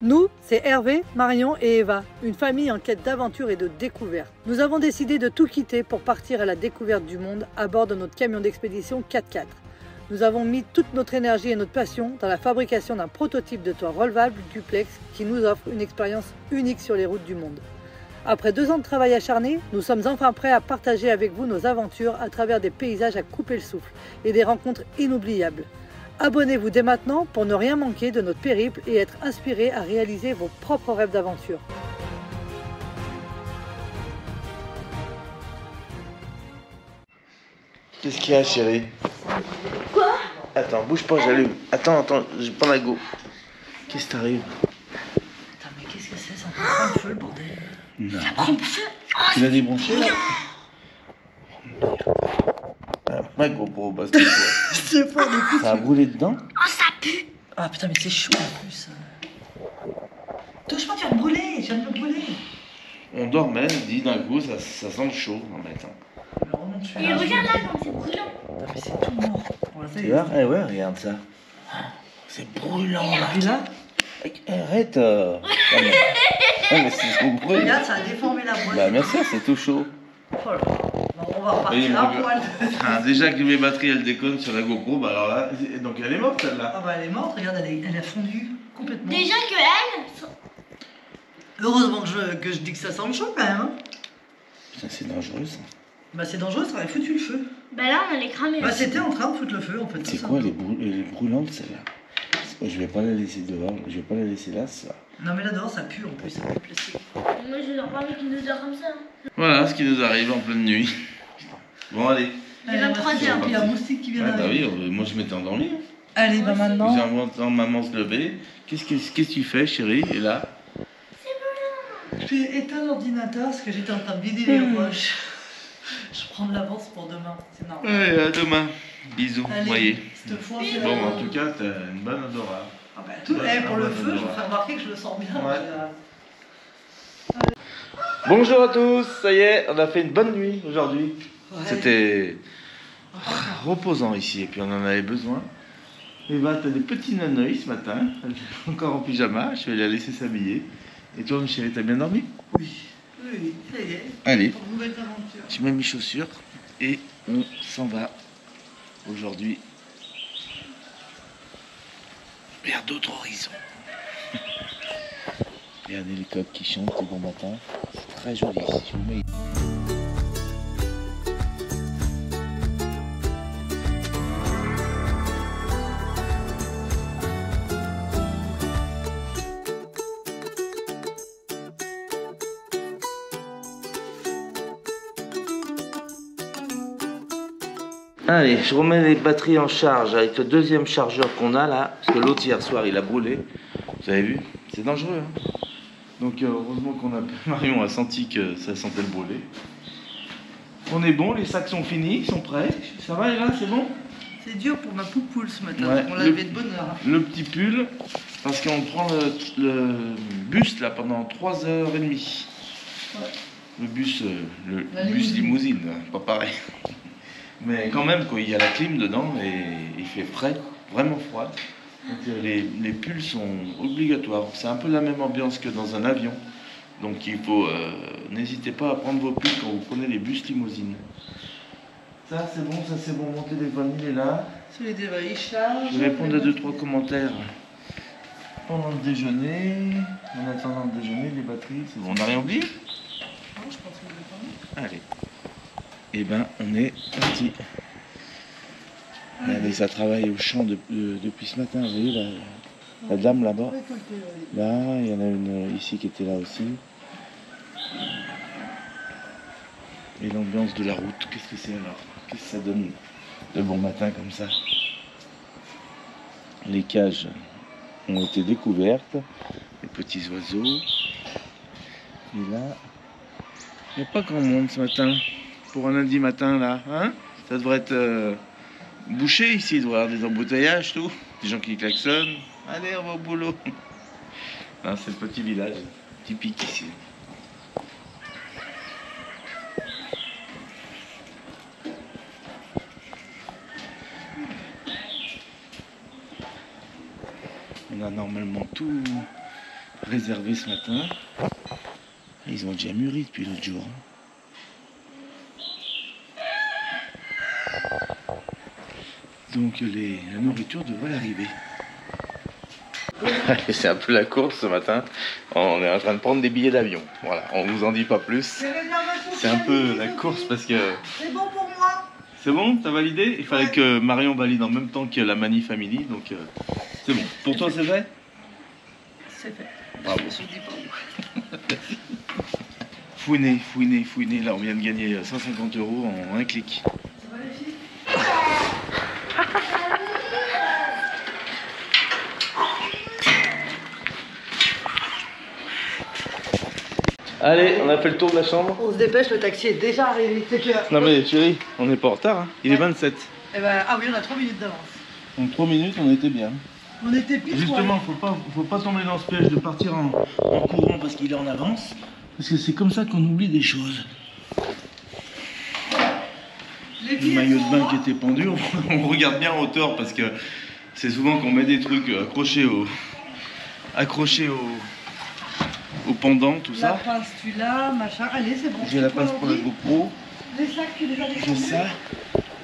Nous, c'est Hervé, Marion et Eva, une famille en quête d'aventure et de découverte. Nous avons décidé de tout quitter pour partir à la découverte du monde à bord de notre camion d'expédition 4x4. Nous avons mis toute notre énergie et notre passion dans la fabrication d'un prototype de toit relevable duplex qui nous offre une expérience unique sur les routes du monde. Après 2 ans de travail acharné, nous sommes enfin prêts à partager avec vous nos aventures à travers des paysages à couper le souffle et des rencontres inoubliables. Abonnez-vous dès maintenant pour ne rien manquer de notre périple et être inspiré à réaliser vos propres rêves d'aventure. Qu'est-ce qu'il y a, chérie? Quoi? Attends, bouge pas, j'allume. Attends, je prends la go. Qu'est-ce qui t'arrive? Putain, mais qu'est-ce que c'est? Ça prend le feu, le bordel. Non. Ça prend le feu. Tu l'as débranché là? Ah, ma GoPro, parce que C'est pas du coup. ça a brûlé dedans. Oh, ça pue. Ah putain, mais c'est chaud en plus. Touche-moi, tu vas me brûler, je viens de me brûler. On dormait, dit d'un coup, ça sent chaud. Non, mais attends. Et regarde là comme c'est brûlant. Putain, mais c'est tout mort. Tu vois? Eh ouais, regarde ça. C'est brûlant là. Et là, Arrête. Non, mais c'est trop brûlant. regarde, ça a déformé la boîte. Bah, merci, c'est tout chaud. Oh là. Bon, on va Et repartir à poil. Ah, déjà que mes batteries elles déconnent sur la GoPro, bah alors là, donc elle est morte celle-là. Ah bah elle est morte, regarde, elle a fondu complètement. Déjà que elle. Heureusement que je dis que ça sent le chaud quand même. Hein. Putain, c'est dangereux ça. Bah c'est dangereux, ça aurait foutu le feu. Bah là on allait cramer. Bah c'était en train de foutre le feu en fait. C'est quoi, elle est brûlante celle-là? Je vais pas la laisser dehors, je vais pas la laisser là, ça. Non mais là dehors ça pue en plus, ça pue le plastique. Moi je leur parle d'une odeur comme ça. Voilà ce qui nous arrive en pleine nuit. Bon, allez. Il y a 23 heures. Il y a un moustique qui vient Ouais, bah d'arriver. oui, moi je m'étais endormi. Allez, bah maintenant. J'entends maman se lever. Qu'est-ce que tu fais, chérie? Et là? J'ai éteint l'ordinateur parce que j'étais en train de vider les roches. Je prends de l'avance pour demain, c'est normal. Ouais, à demain. Bisous, Allez, voyez. cette fois, c'est Bon, la- en tout cas, t'as une bonne odorat. Ah bah, tout, pour le feu, je vous fais remarquer que je le sens bien. Ouais. Bonjour à tous, ça y est, on a fait une bonne nuit aujourd'hui. Ouais. C'était reposant ici et puis on en avait besoin. Eva, t'as des petits naneuils ce matin, elle est encore en pyjama, je vais la laisser s'habiller. Et toi, chérie, t'as bien dormi? Oui, oui, ça y est. Allez, Pour nouvelle aventure. je mets mes chaussures et on s'en va aujourd'hui vers d'autres horizons. Regardez les coqs qui chantent le bon matin, c'est très joli ici. Je vous mets... Allez, je remets les batteries en charge avec le deuxième chargeur qu'on a là, parce que l'autre hier soir il a brûlé. Vous avez vu? C'est dangereux. Hein, donc heureusement qu'on a Marion a senti que ça sentait le brûler. On est bon, les sacs sont finis, ils sont prêts. Ça va Eva, c'est bon? C'est dur pour ma poupoule ce matin, Ouais, on l'a levé de bonne heure. Le petit pull, parce qu'on prend le bus là pendant 3h30. Ouais. Le bus, La bus limousine. limousine, pas pareil. Mais quand même, quoi, il y a la clim dedans et il fait frais, vraiment froid. Donc les pulls sont obligatoires. C'est un peu la même ambiance que dans un avion. Donc il faut, n'hésitez pas à prendre vos pulls quand vous prenez les bus limousines. Ça c'est bon, mon téléphone il est là. Celui d'Eva, il charge. Je vais répondre à 2-3 commentaires pendant le déjeuner. En attendant le déjeuner, les batteries, c'est bon. On n'a rien oublié? Non, je pense que je vais pas. Allez. Eh ben, on est parti. Regardez, ça travaille au champ depuis ce matin. Vous voyez la dame là-bas? Là, il y en a une ici qui était là aussi. Et l'ambiance de la route, qu'est-ce que c'est alors? Qu'est-ce que ça donne de bon matin comme ça? Les cages ont été découvertes. Les petits oiseaux. Et là, il n'y a pas grand monde ce matin. Pour un lundi matin là, hein? Ça devrait être bouché ici, il devrait y avoir des embouteillages, tout. Des gens qui klaxonnent. Allez, on va au boulot. Ah, c'est le petit village typique ici. On a normalement tout réservé ce matin. Ils ont déjà mûri depuis l'autre jour. Donc la nourriture devrait arriver. C'est un peu la course ce matin. On est en train de prendre des billets d'avion. Voilà, on vous en dit pas plus. C'est un peu la course parce que... C'est bon pour moi. C'est bon, t'as validé? Il fallait que Marion valide en même temps que la Mani Family, donc c'est bon. Pour toi c'est fait? C'est fait. Bravo. Je me suis dit pas. Fouiner, fouiner, fouiner. Là on vient de gagner 150 € en un clic. Ça va les filles? Allez, on a fait le tour de la chambre. On se dépêche, le taxi est déjà arrivé. C'est que... Non mais chérie, on n'est pas en retard, hein. Il est 27. Eh ben, ah oui, on a 3 minutes d'avance. En 3 minutes on était bien. On était pile. Justement, faut pas tomber dans ce piège de partir en courant parce qu'il est en avance. Parce que c'est comme ça qu'on oublie des choses. Le maillot de bain qui était pendu, on regarde bien en hauteur parce que c'est souvent qu'on met des trucs accrochés au pendant, tout La ça. pince, tu l'as, machin. Allez, c'est bon. J'ai la pince pour la GoPro. Les sacs, tu les as J'ai descendus. ça.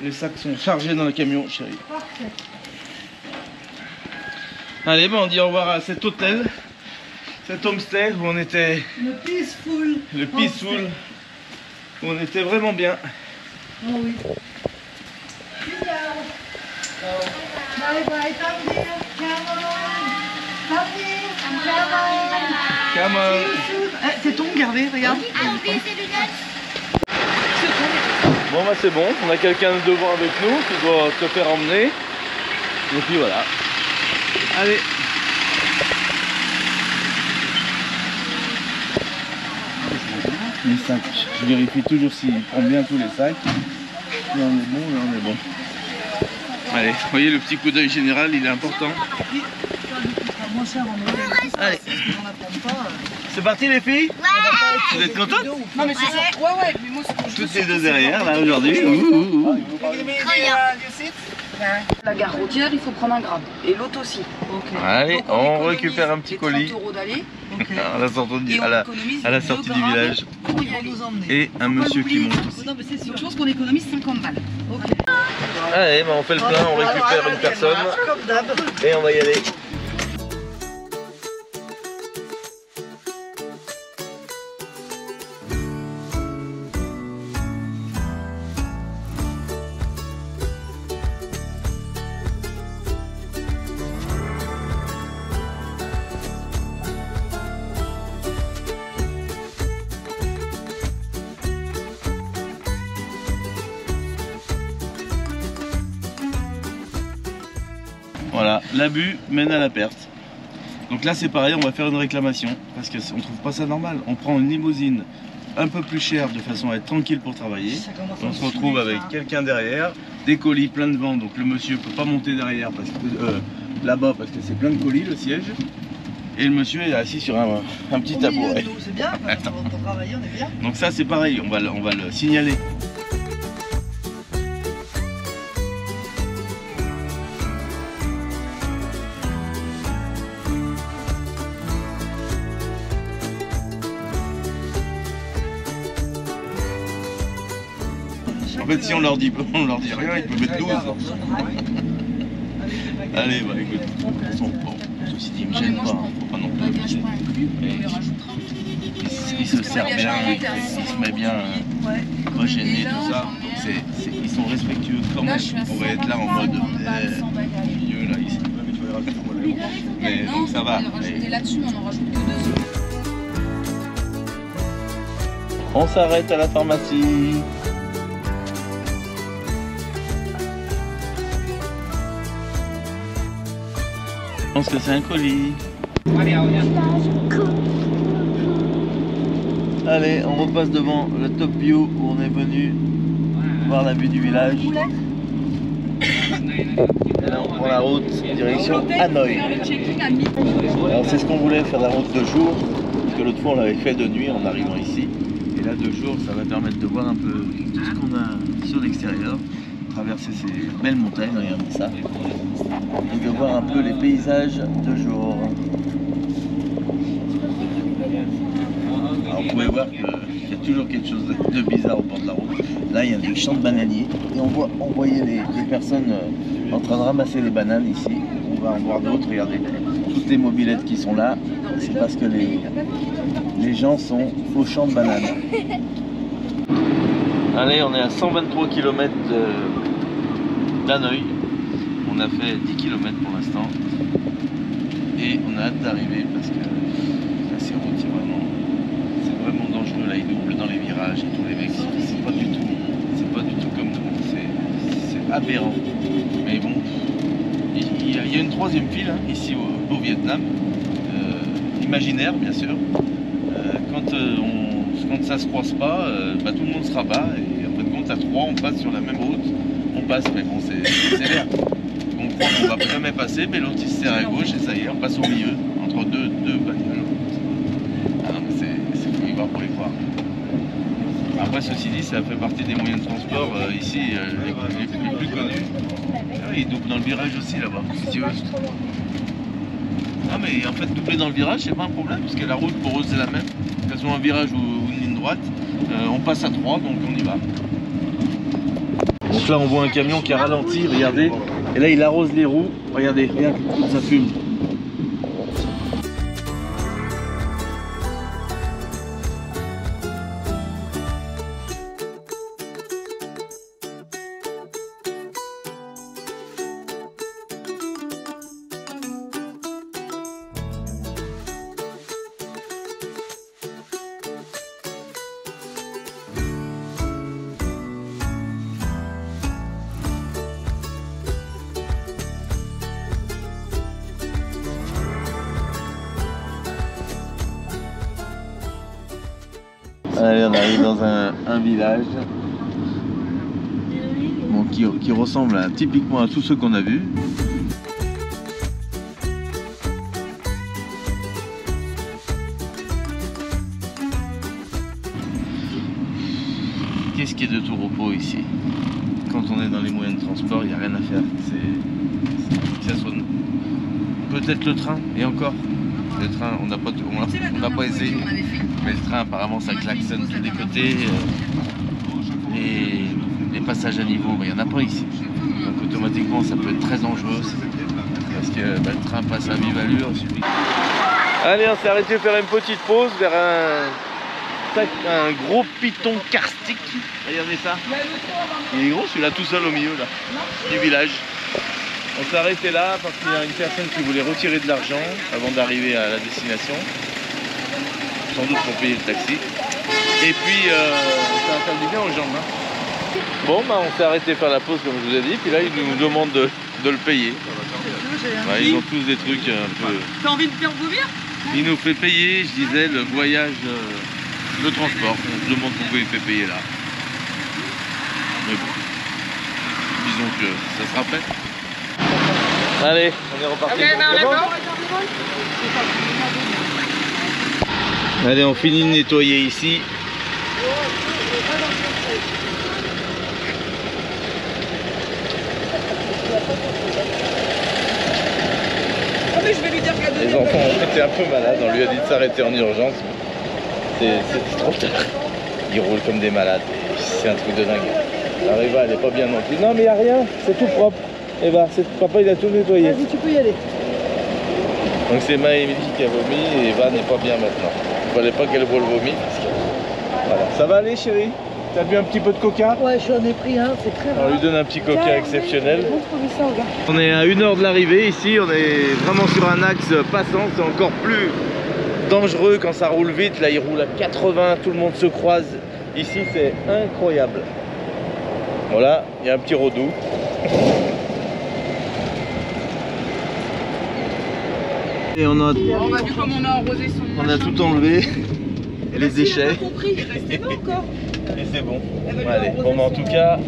Les sacs sont chargés dans le camion, chérie. Parfait. Allez, on dit au revoir à cet hôtel, cet homestead où on était. Le peaceful. Le peaceful. Où on était vraiment bien. Oh oui. Bye bye, Tamir. Come on. Tamir. Come on. Come on. Eh, c'est ton, Hervé, regarde. Ah, oublie ses lunettes. Bon bah c'est bon, on a quelqu'un devant avec nous qui doit te faire emmener. Et puis voilà. Allez. Les sacs, je vérifie toujours s'il prend bien tous les sacs. Là on est bon, là on est bon. Allez, vous voyez le petit coup d'œil général, il est important. Moins cher en hôtel. Allez. On n'apprend pas. C'est parti les filles? Vous êtes contentes? Non mais c'est ça. Ouais, mais moi c'est pour Toutes les deux derrière là aujourd'hui. Ouh, ouh, ouh. la gare routière, il faut prendre un grab. Et l'autre aussi. Allez, Donc, on économise récupère un petit les colis 30 € d'aller. à la sortie du, Et on économise à la 2 sortie du grabs village. pour y aller. Nous emmener. Et un monsieur qui monte aussi. Non, mais c'est sûr. Donc je pense qu'on économise 50 balles. Ok. Allez, bah on fait le plein, on récupère une personne Comme d'hab. et on va y aller. Voilà, l'abus mène à la perte. Donc là c'est pareil, on va faire une réclamation parce qu'on trouve pas ça normal. On prend une limousine un peu plus chère de façon à être tranquille pour travailler. On se retrouve avec quelqu'un derrière, des colis plein de vent, donc le monsieur peut pas monter derrière parce que là-bas parce que c'est plein de colis le siège. Et le monsieur est assis sur un petit tabouret. C'est bien, pour travailler on est bien. Donc ça c'est pareil, on va le signaler. En fait, si on leur dit rien, ils peuvent mettre 12. Allez, bah écoute, ceci dit, ils me gênent pas, hein, faut pas non plus. Bagage pas inclus, on les rajoutera. Il se sert bien, il se met bien pas gêné, tout ça. Donc ils sont respectueux quand même. On va être là en mode milieu, là, ici. Mais donc ça va. Là-dessus, on en rajoute que 2 autres. On s'arrête à la pharmacie. Je pense que c'est un colis. Allez, on repasse devant le top view où on est venu voir la vue du village. Et là, on prend la route direction Hanoï. Alors c'est ce qu'on voulait, faire la route de jour, parce que l'autre fois on l'avait fait de nuit en arrivant ici. Et là de jour, ça va permettre de voir un peu tout ce qu'on a sur l'extérieur, traverser ces belles montagnes, regardez ça, et de voir un peu les paysages de jour. vous pouvez voir qu'il y a toujours quelque chose de bizarre au bord de la route. Là, il y a des champs de bananiers et on voyait les personnes en train de ramasser les bananes ici. On va en voir d'autres, regardez, toutes les mobylettes qui sont là, c'est parce que les gens sont au champ de bananes. Allez, on est à 123 km d'Hanoï. On a fait 10 km pour l'instant. Et on a hâte d'arriver parce que là, ces routes, c'est vraiment dangereux. Là, ils doublent dans les virages et tous les mecs, c'est pas du tout comme nous. C'est aberrant. Mais bon, il y a une troisième file hein, ici au Vietnam, imaginaire bien sûr. Quand ça se croise pas, bah, tout le monde se rabat et en fin de compte à trois on passe sur la même route, on passe, mais bon c'est l'air. On croit qu'on va jamais passer, mais l'autre il se serre à gauche et ça y est, on passe au milieu, entre deux bagnoles. Ah non mais c'est fou y voir pour les croire. Après ceci dit, ça fait partie des moyens de transport ici les plus connus. Ah, ils doublent dans le virage aussi là-bas, si tu veux. Ah mais en fait doubler dans le virage c'est pas un problème, parce que la route pour eux c'est la même. Que ce soit un virage ou une ligne droite, on passe à 3 donc on y va. Donc là on voit un camion qui a ralenti, regardez, et là il arrose les roues, regardez, regarde comment ça fume. Allez, on arrive dans un village bon, qui ressemble typiquement à tous ceux qu'on a vus. Qu'est-ce qui est de tout repos ici? Quand on est dans les moyens de transport, il n'y a rien à faire. Ça sonne. Peut-être le train, et encore. Le train, on n'a pas essayé, mais le train apparemment ça klaxonne de des côtés. Les passages à niveau, il n'y en a pas ici. Donc automatiquement ça peut être très dangereux parce que le train passe à vive allure. Allez, on s'est arrêté faire une petite pause vers un gros python karstique. Regardez ça. Il est gros celui-là tout seul au milieu là, du village. On s'est arrêté là parce qu'il y a une personne qui voulait retirer de l'argent avant d'arriver à la destination. Sans doute pour payer le taxi. Et puis ça va faire du bien aux jambes. Hein. Bon, bah, on s'est arrêté faire la pause comme je vous ai dit. Puis là, ils nous demandent de le payer. Bah, ils ont tous des trucs un peu... T'as envie de faire vomir? Il nous fait payer, je disais, le voyage de transport. On se demande pourquoi il fait payer là. Mais bon, disons que ça sera fait. Allez, on est reparti. Allez, on finit de nettoyer ici. Les enfants ont été un peu malades, on lui a dit de s'arrêter en urgence. C'est trop tard. Ils roulent comme des malades. C'est un truc de dingue. La Eva, elle est pas bien non plus. Non mais il n'y a rien, c'est tout propre. Eva, papa il a tout nettoyé. Vas-y, tu peux y aller. Donc c'est Ma et Émilie qui a vomi et Eva n'est pas bien maintenant. Il fallait pas qu'elle voie le vomi. Voilà. Ça va aller chérie? T'as bu un petit peu de coca? Ouais, j'en ai pris un, c'est très rare. On lui donne un petit coca exceptionnel. Ça, on est à 1 heure de l'arrivée ici, on est vraiment sur un axe passant, c'est encore plus dangereux quand ça roule vite. Là il roule à 80, tout le monde se croise. Ici c'est incroyable. Voilà, il y a un petit rodou. Et on a vu comme on a arrosé son on a tout enlevé, les déchets. Compris, il restait là encore. Et c'est bon. Allez, bon, en tout cas,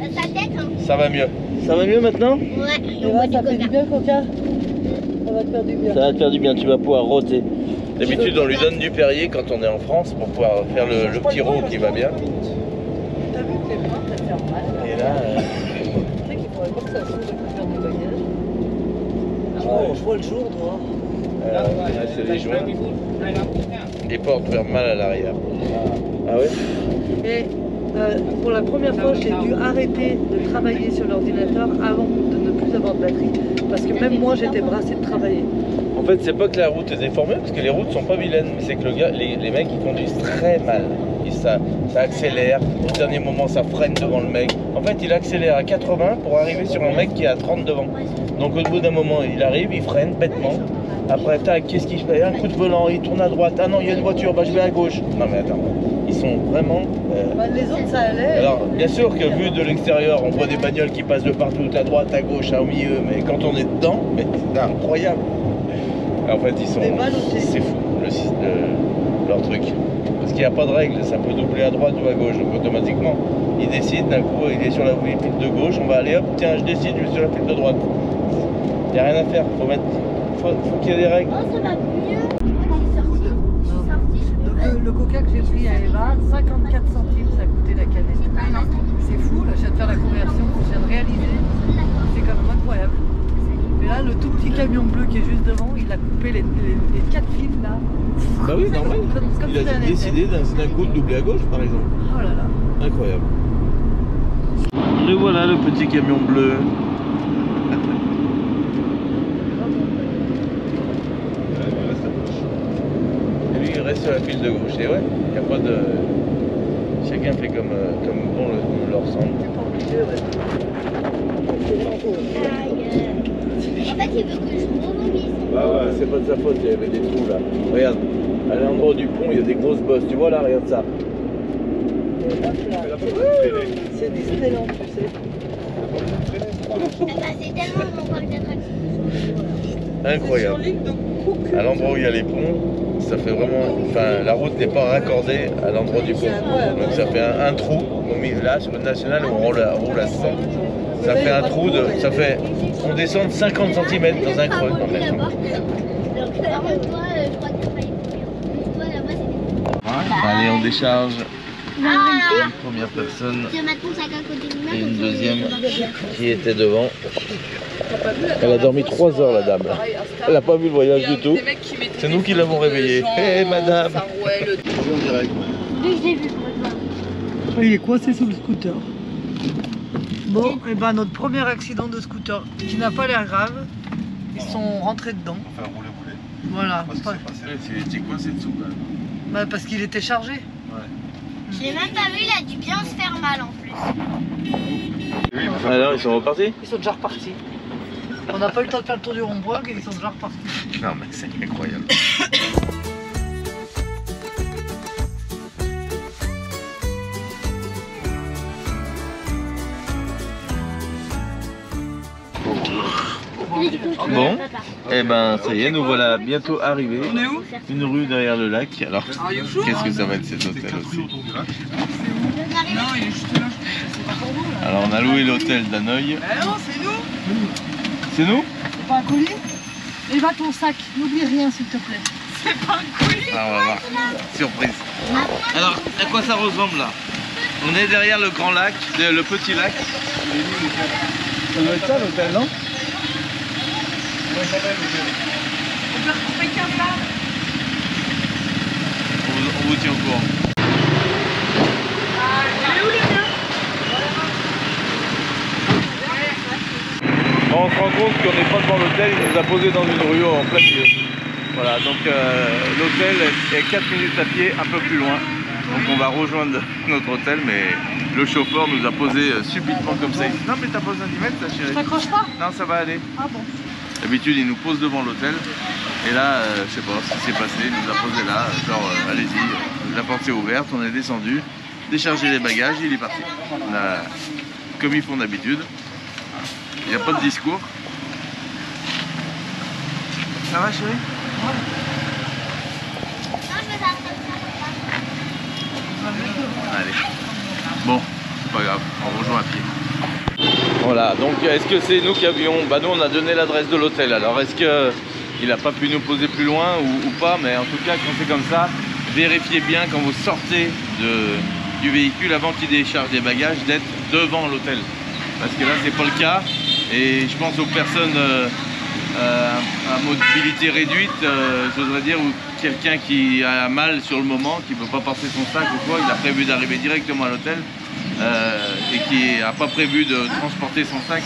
Sa tête, hein. ça va mieux. Ça va mieux maintenant? Ouais, Et on là, boit du ça fait du coca. bien, Coca? Ça va te faire du bien. Ça va te faire du bien, tu vas pouvoir rôter. D'habitude, on lui donne du Perrier quand on est en France pour pouvoir faire le petit rot qui va bien. T'as vu que les bras, ça te fait mal? Et là, Tu sais qu'il faudrait pas que ça saute de faire des bagages. Je vois le jour, toi. là, c'est les joints. les portes vers mal à l'arrière. Ah ouais? Et pour la première fois, j'ai dû arrêter de travailler sur l'ordinateur avant de ne plus avoir de batterie. Parce que même moi, j'étais brassée de travailler. En fait, c'est pas que la route est déformée, parce que les routes sont pas vilaines, mais c'est que les mecs ils conduisent très mal. Et ça accélère, au dernier moment ça freine devant le mec. En fait, il accélère à 80 pour arriver sur un mec qui est à 30 devant. Donc au bout d'un moment, il arrive, il freine bêtement. Après, tac, qu'est-ce qu'il fait? Un coup de volant, il tourne à droite. Ah non, il y a une voiture, bah je vais à gauche. Non mais attends, ils sont vraiment... Bah, les autres, ça allait. Alors, bien sûr que vu de l'extérieur, on voit des bagnoles qui passent de partout, à droite, à gauche, au milieu, mais quand on est dedans, c'est incroyable. En fait, ils sont... C'est fou, leur truc. Parce qu'il n'y a pas de règle, ça peut doubler à droite ou à gauche, donc automatiquement, ils décident d'un coup, il est sur la file de gauche, on va aller, hop, tiens, je décide, je suis sur la file de droite. Il n'y a rien à faire, faut qu'il y ait des règles. Oh, ça va mieux. Je suis sortie. Le coca que j'ai pris à Eva, 54 centimes, ça a coûté la canette. C'est fou, là, je viens de faire la conversion, je viens de réaliser. C'est quand même incroyable. Mais là, le tout petit camion bleu qui est juste devant, il a coupé les 4 fils là. Bah oui, normal. Comme Il a décidé d'un coup de doubler à gauche, par exemple. Oh là là. Incroyable. Et voilà le petit camion bleu. Et lui, il reste sur la file de gauche. Et ouais, il n'y a pas de... Chacun fait comme bon leur semble. En fait, il veut que je rebondisse. Bah ouais, c'est pas de sa faute, il y avait des trous là. Regarde, à l'endroit du pont, il y a des grosses bosses. Tu vois là, regarde ça. C'est Disneyland, tu sais. Bah, c'est tellement mon parc d'attractions. Incroyable. À l'endroit où il y a les ponts, ça fait vraiment... Enfin, la route n'est pas raccordée à l'endroit du pont. Donc ça fait un trou. Là, sur le national, on roule à 100. Ça fait un trou de... Ça fait... On descend de 50 cm dans un creux en fait. Donc, toi, je crois que t'as failli courir. Toi, là-bas, c'est... Allez, on décharge. Ah, Une première personne je vais mettre ton sac à côté de moi. et une deuxième qui était devant. Elle a dormi 3 heures la dame. Elle n'a pas vu le voyage du tout. C'est nous qui l'avons réveillée. Hé madame. Bonjour direct. Oui, je l'ai vu. Il est coincé sous le scooter. Bon, et ben notre premier accident de scooter qui n'a pas l'air grave. Ils sont rentrés dedans. Enfin, rouler. Voilà. Il était coincé dessous quand même. Bah, parce qu'il était chargé. Je l'ai même pas vu, il a dû bien se faire mal en plus. Alors ils sont repartis? Ils sont déjà repartis. On n'a pas eu le temps de faire le tour du rond-point et ils sont déjà repartis. Non mais c'est incroyable. Bon, et ben ça y est, nous voilà bientôt arrivés. On est où? Une rue derrière le lac. Alors, Are you sure? qu'est-ce que ça va être cet hôtel aussi? Non, il est juste là. C'est pas pour vous là. Alors on a loué l'hôtel d'Hanoï. Eh non, c'est nous. C'est nous? C'est pas un colis? Eva, ton sac, n'oublie rien s'il te plaît. C'est pas un colis. Alors on va voir. Surprise. Alors, à quoi ça ressemble là? On est derrière le grand lac, le petit lac. Ça doit être ça l'hôtel, non? On peut retrouver 15 là. On vous tient au courant. On se rend compte qu'on n'est pas devant l'hôtel, il nous a posé dans une rue en plein milieu. Voilà, donc l'hôtel est 4 minutes à pied, un peu plus loin. Donc on va rejoindre notre hôtel, mais le chauffeur nous a posé subitement comme ça. Non mais t'as pas besoin d'y mettre ta chérie. Tu t'accroches pas? Non, ça va aller. Ah bon. D'habitude il nous pose devant l'hôtel. Et là, je sais pas ce qui s'est passé, il nous a posé là, genre allez-y, la porte est ouverte, on est descendu, déchargé les bagages, il est parti. Comme ils font d'habitude. Il n'y a pas de discours. Ça va chérie? Non, je vais faire ça. Allez. Bon, c'est pas grave, on rejoint à pied. Voilà, donc est-ce que c'est nous qui avions... Bah nous on a donné l'adresse de l'hôtel, alors est-ce qu'il n'a pas pu nous poser plus loin ou pas, mais en tout cas quand c'est comme ça, vérifiez bien quand vous sortez du véhicule avant qu'il décharge des bagages d'être devant l'hôtel. Parce que là c'est pas le cas, et je pense aux personnes à mobilité réduite, j'oserais dire, ou quelqu'un qui a mal sur le moment, qui ne peut pas passer son sac ou quoi, il a prévu d'arriver directement à l'hôtel et qui n'a pas prévu de transporter son sac,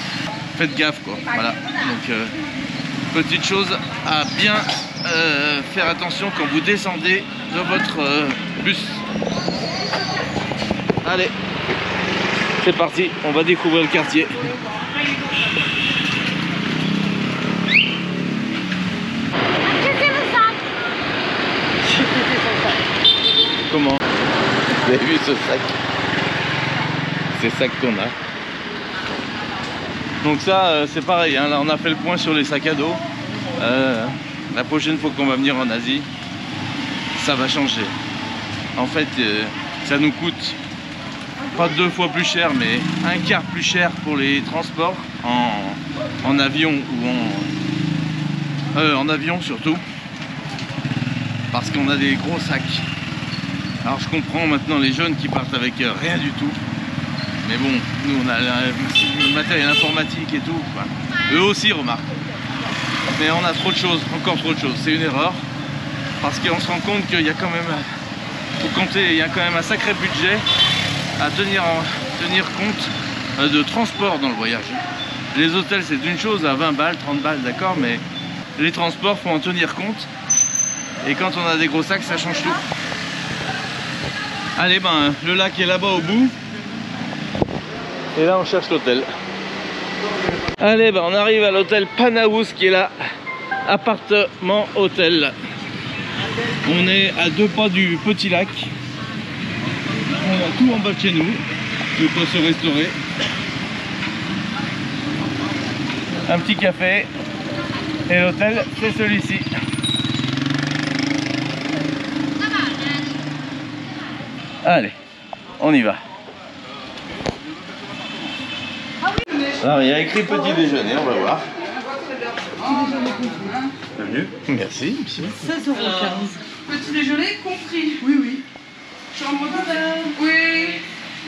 faites gaffe quoi. Voilà. Donc petite chose à bien faire attention quand vous descendez de votre bus. Allez, c'est parti, on va découvrir le quartier. Comment? Vous avez vu ce sac? C'est ça qu'on a. Donc ça, c'est pareil, hein, là on a fait le point sur les sacs à dos. La prochaine fois qu'on va venir en Asie, ça va changer. En fait, ça nous coûte pas 2 fois plus cher, mais 1/4 plus cher pour les transports en avion ou en avion surtout, parce qu'on a des gros sacs. Alors je comprends maintenant les jeunes qui partent avec rien du tout, mais bon, nous on a le matériel informatique et tout, quoi. Eux aussi remarquent. Mais on a trop de choses, encore trop de choses. C'est une erreur, parce qu'on se rend compte qu'il y a quand même, faut compter, il y a quand même un sacré budget à tenir compte de transport dans le voyage. Les hôtels c'est une chose, à 20 balles, 30 balles, d'accord, mais les transports faut en tenir compte. Et quand on a des gros sacs, ça change tout. Allez, ben, le lac est là-bas au bout. Et là, on cherche l'hôtel. Allez, ben, on arrive à l'hôtel Panahus qui est là. Appartement hôtel. On est à 2 pas du petit lac. On a tout en bas de chez nous. De quoi se restaurer. Un petit café. Et l'hôtel, c'est celui-ci. Allez, on y va. Alors, il y a écrit petit déjeuner, on va voir. Bienvenue. Merci, monsieur. 16,15 €. Petit déjeuner compris. Oui, oui. Chambre d'hôtel. Oui.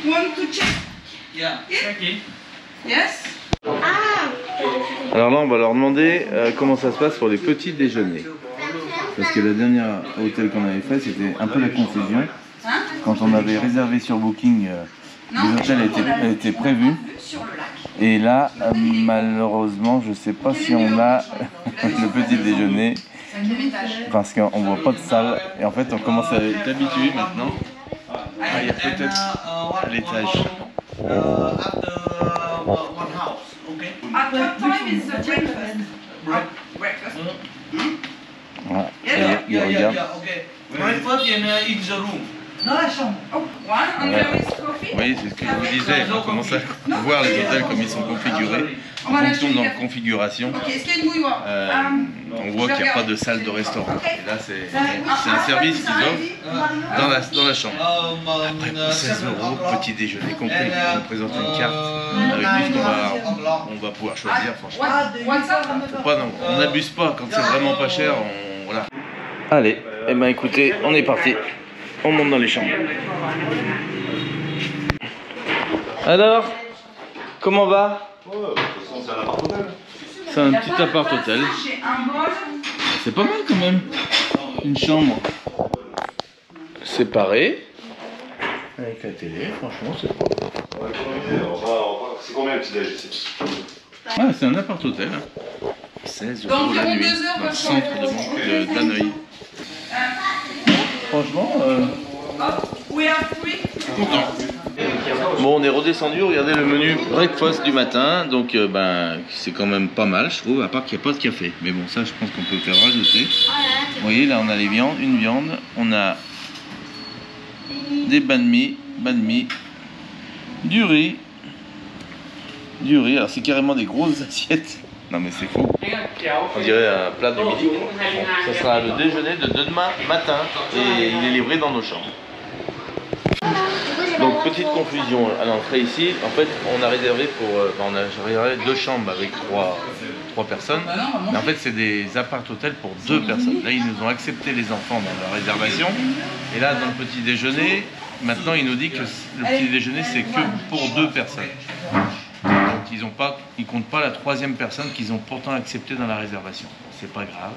Want to check? Yeah. Yes. Alors là, on va leur demander comment ça se passe pour les petits déjeuners. Parce que la dernière hôtel qu'on avait fait, c'était un peu la confusion. Quand on avait réservé sur Booking, les hôtels étaient prévus. Et là, malheureusement, je ne sais pas si on a le petit déjeuner. Parce qu'on ne voit pas de salle. Et en fait, on commence à être habitué maintenant. Ah, il y a peut-être à l'étage. Voilà, il regarde. Dans la chambre. Ouais. Oui, c'est ce que je vous disais, on commence à voir les hôtels comme ils sont configurés. En fonction de leur configuration, on voit qu'il n'y a pas de salle de restaurant. Et là, c'est un service qu'ils offrent dans la chambre. Après, pour 16 €, petit déjeuner compris, on présente une carte avec tout ce qu'on va pouvoir choisir. Franchement, on n'abuse pas quand c'est vraiment pas cher. Voilà. Allez, eh ben, écoutez, on est parti. On monte dans les chambres. Alors, comment va? C'est un petit appart hôtel. C'est pas mal quand même. Une chambre séparée. Avec la télé, franchement, c'est pas mal. C'est combien le petit déj ici? Ouais, c'est un appart hôtel. 16 € la nuit dans le centre de d'Hanoï. Franchement, content. Bon, on est redescendu, regardez le menu breakfast du matin, donc ben, c'est quand même pas mal, je trouve, à part qu'il n'y a pas de café. Mais bon, ça, je pense qu'on peut le faire rajouter. Vous voyez, là, on a les viandes, une viande, on a des banh mi, du riz, alors c'est carrément des grosses assiettes. Non mais c'est fou. On dirait un plat de midi. Bon, ça sera le déjeuner de demain matin et il est livré dans nos chambres. Donc petite confusion à l'entrée ici. En fait, on a réservé on a réservé 2 chambres avec 3 personnes. Mais en fait, c'est des appart-hôtels pour 2 personnes. Là, ils nous ont accepté les enfants dans leur réservation. Et là, dans le petit déjeuner, maintenant, il nous dit que le petit déjeuner, c'est que pour 2 personnes. Donc ils comptent pas la troisième personne qu'ils ont pourtant acceptée dans la réservation. C'est pas grave.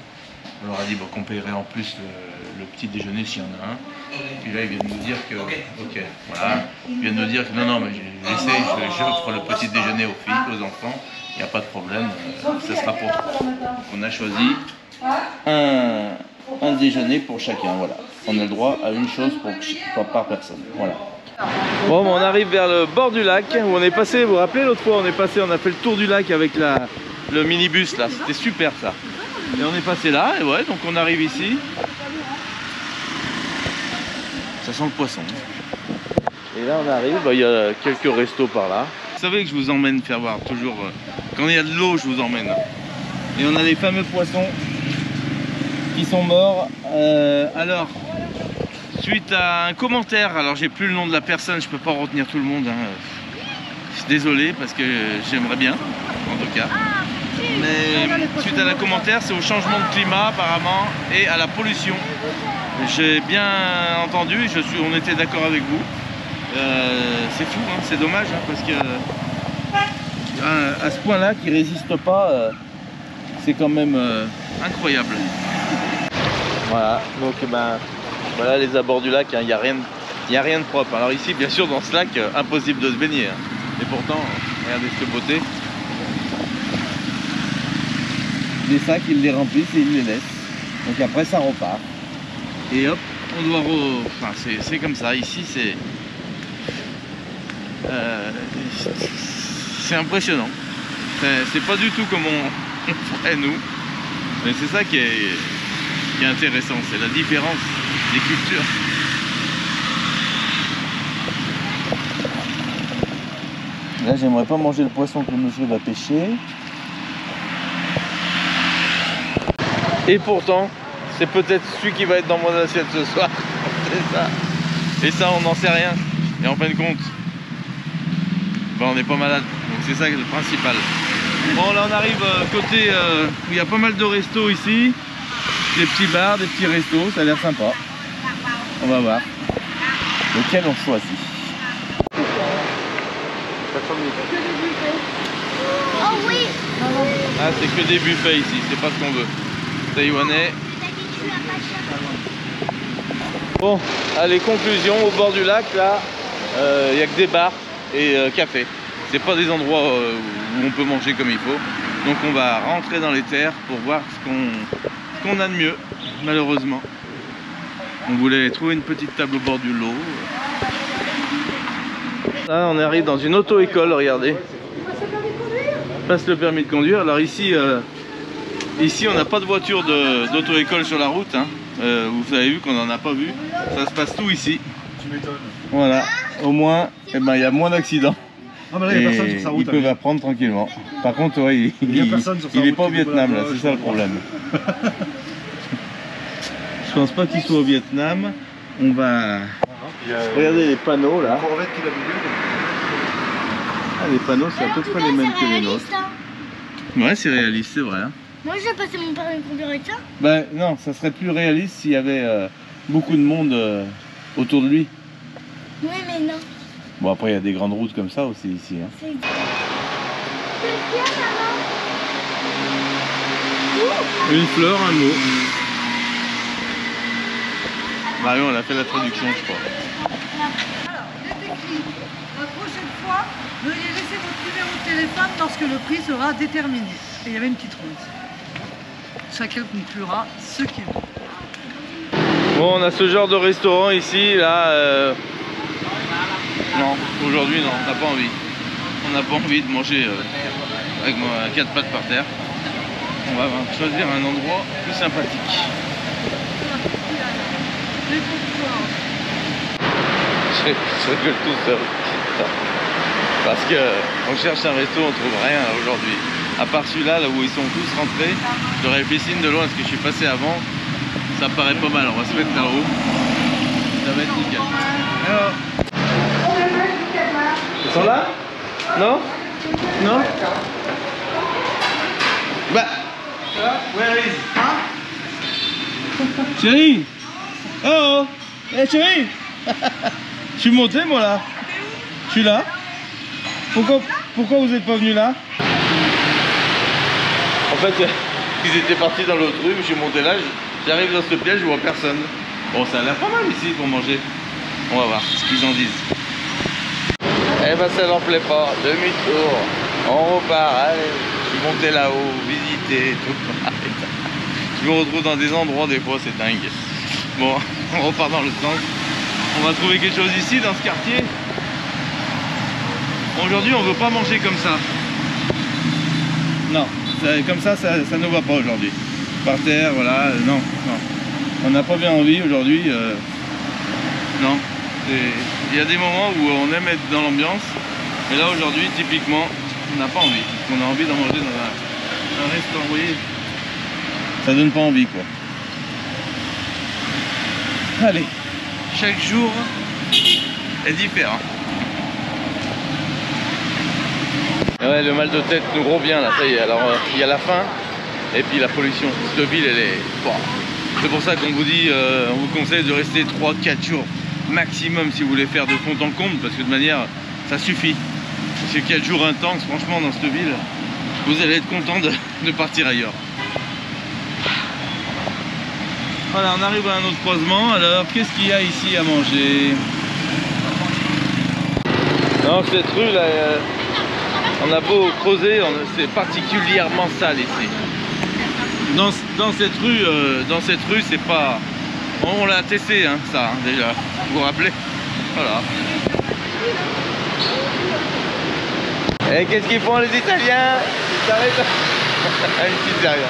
On leur a dit qu'on paierait en plus le petit déjeuner s'il y en a un. Puis là, ils viennent nous dire que, ok, voilà. Ils viennent nous dire que non, mais j'offre le petit déjeuner aux filles, aux enfants. Il n'y a pas de problème, ça sera pour toi. Donc on a choisi un déjeuner pour chacun, voilà. On a le droit à une chose par personne, voilà. Bon, on arrive vers le bord du lac où on est passé, vous vous rappelez l'autre fois, on a fait le tour du lac avec le minibus là, c'était super ça. Et on est passé là, et ouais, donc on arrive ici. Ça sent le poisson. Et là on arrive, il y a quelques restos par là. Vous savez que je vous emmène faire voir toujours, quand il y a de l'eau je vous emmène. Et on a les fameux poissons qui sont morts. Alors, suite à un commentaire, alors j'ai plus le nom de la personne, je peux pas retenir tout le monde. Hein. Je suis désolé parce que j'aimerais bien, en tout cas. Mais suite à un commentaire, c'est au changement de climat apparemment et à la pollution. J'ai bien entendu, on était d'accord avec vous. C'est fou, hein, c'est dommage hein, parce que à ce point-là, qui résiste pas, c'est quand même incroyable. Voilà, donc voilà les abords du lac, il n'y a rien de propre. Alors ici, bien sûr, dans ce lac, impossible de se baigner. Hein. Et pourtant, regardez cette beauté. Les sacs, ils les remplissent et ils les laissent. Donc après, ça repart. Et hop, on doit enfin, c'est comme ça. Ici, c'est impressionnant. C'est pas du tout comme on ferait nous. Mais c'est ça qui est intéressant, c'est la différence des cultures. Là, j'aimerais pas manger le poisson que le monsieur va pêcher. Et pourtant, c'est peut-être celui qui va être dans mon assiette ce soir. C'est ça. Et ça, on n'en sait rien. Et en fin de compte, on n'est pas malade. Donc c'est ça qui est le principal. Bon, là, on arrive côté où il y a pas mal de restos ici. Des petits bars, des petits restos, ça a l'air sympa. On va voir lequel on choisit. Oh oui. Ah, c'est que des buffets ici, c'est pas ce qu'on veut. Taïwanais. Bon, allez, conclusion, au bord du lac, là, il n'y a que des bars et cafés. C'est pas des endroits où on peut manger comme il faut. Donc on va rentrer dans les terres pour voir ce qu'on a de mieux, malheureusement. On voulait trouver une petite table au bord du lot. Là, on arrive dans une auto-école, regardez. Passe le permis de conduire. Alors ici, ici on n'a pas de voiture d'auto-école sur la route. Hein. Vous avez vu qu'on n'en a pas vu. Ça se passe tout ici. Tu m'étonnes. Voilà. Au moins, il y a moins d'accidents. Ah bah là, il y a personne sur sa route. Ils peuvent apprendre tranquillement. Par contre, ouais, il n'est pas au Vietnam, là, c'est ça le problème. Je pense pas qu'il soit au Vietnam. On va... Regardez les panneaux là. Ah, les panneaux, c'est à peu près les mêmes que les nôtres. Ouais, c'est réaliste, c'est vrai. Hein. Moi, je vais passer mon permis de conduire avec ça. Ben non, ça serait plus réaliste s'il y avait beaucoup de monde autour de lui. Oui, mais non. Bon, après, il y a des grandes routes comme ça aussi ici. Hein. C'est bien, maman. Une fleur, un mot. Marion, elle a fait la traduction, je crois. Alors, il est écrit, la prochaine fois, veuillez laisser votre numéro de téléphone lorsque le prix sera déterminé. Et il y avait une petite rose. Chacun conclura ce qu'il veut. Bon, on a ce genre de restaurant ici, là. Non, aujourd'hui, non, on n'a pas envie. On n'a pas envie de manger avec 4 pattes par terre. On va choisir un endroit plus sympathique. Je rigole tout seul. Parce que on cherche un resto, on trouve rien aujourd'hui. À part celui-là, là où ils sont tous rentrés, je réfléchis de loin parce que je suis passé avant. Ça paraît pas mal, on va se mettre là-haut. Ça va être nickel. Alors. Ils sont là? Non? Non? Bah. Where is? Chérie? Oh! Eh chérie! Je suis monté moi là. Je suis là. Pourquoi? pourquoi vous n'êtes pas venu là? En fait, ils étaient partis dans l'autre rue, je suis monté là, j'arrive dans ce piège, je vois personne. Bon, ça a l'air pas mal ici pour manger. On va voir ce qu'ils en disent. Eh ben ça leur plaît pas, demi-tour, on repart, allez, je suis monté là-haut, visiter, tout. Je me retrouve dans des endroits, des fois c'est dingue. Bon, on repart dans le sens. On va trouver quelque chose ici, dans ce quartier. Aujourd'hui, on veut pas manger comme ça. Non, comme ça ne va pas aujourd'hui. Par terre, voilà, non. On n'a pas bien envie aujourd'hui. Non. Il y a des moments où on aime être dans l'ambiance. Mais là, aujourd'hui, typiquement, on n'a pas envie. On a envie d'en manger dans un restaurant. Vous voyez, ça donne pas envie, quoi. Allez, chaque jour est différent. Ouais, le mal de tête nous revient là, ça y est. Alors, il y a la faim et puis la pollution. Cette ville, elle est... Bon. C'est pour ça qu'on vous dit, on vous conseille de rester 3-4 jours maximum si vous voulez faire de fond en comble, parce que de manière, ça suffit. C'est 4 jours intenses, franchement, dans cette ville, vous allez être content de partir ailleurs. Voilà, on arrive à un autre croisement. Alors, qu'est-ce qu'il y a ici à manger? Non, cette rue là, on a beau creuser, c'est particulièrement sale ici. Dans cette rue, c'est pas... On l'a testé, hein, ça, hein, déjà. Vous vous rappelez? Voilà. Et qu'est-ce qu'ils font les Italiens? Ils s'arrêtent à une pizzeria.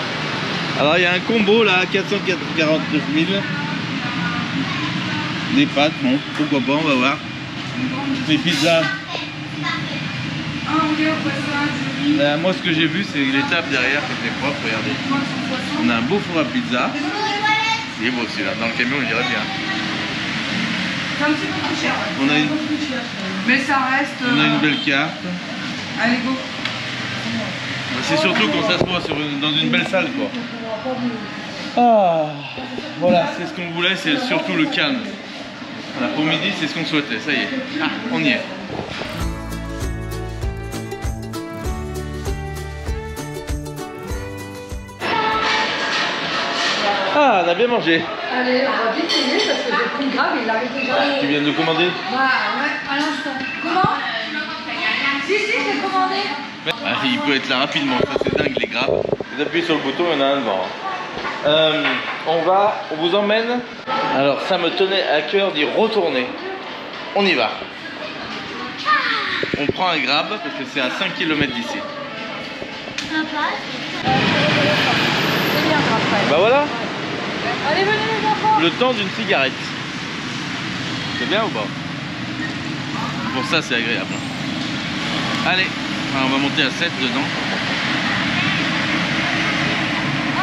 Alors il y a un combo là, 449 000. Des pâtes, bon, pourquoi pas, on va voir. Les pizzas. Moi ce que j'ai vu c'est les tables derrière qui étaient propres, regardez. On a un beau four à pizza. Il est beau celui-là, dans le camion il irait bien. C'est un petit peu plus cher. On a une... Mais ça reste... On a une belle carte. Allez, go. C'est surtout qu'on s'assoit dans une belle salle, quoi. Ah, voilà, c'est ce qu'on voulait, c'est surtout le calme. Voilà, pour midi, c'est ce qu'on souhaitait, ça y est. Ah, on y est. Ah, on a bien mangé. Allez, on va vite payer parce que j'ai pris grave, il arrive déjà. Tu viens de le commander? Bah ouais, à l'instant. Comment? Si, j'ai commandé. Ah, il peut être là rapidement, ça c'est dingue les grappes. Vous appuyez sur le bouton, il y en a un devant. On vous emmène. Alors ça me tenait à cœur d'y retourner. On y va. On prend un grab parce que c'est à 5 km d'ici. Bah voilà. Allez, venez les enfants. Le temps d'une cigarette. C'est bien ou pas? Pour ça c'est agréable. Allez, on va monter à 7 dedans.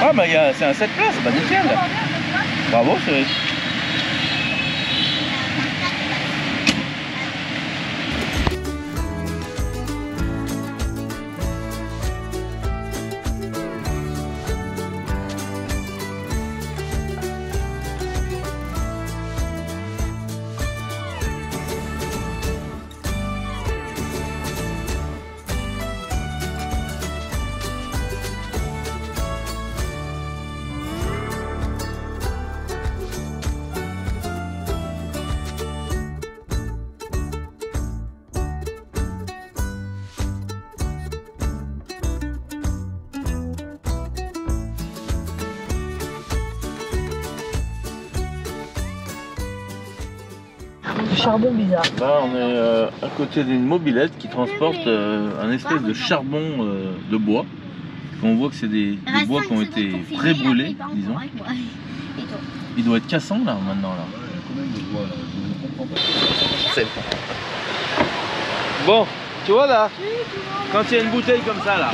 Ah bah c'est un 7 places, bah nickel. Bravo chérie. Du charbon bizarre. Là on est à côté d'une mobilette qui transporte un espèce de charbon de bois. On voit que c'est des bois qui ont été pré-brûlés, disons. Il doit être cassant là maintenant là. Bon, tu vois là, quand il y a une bouteille comme ça là.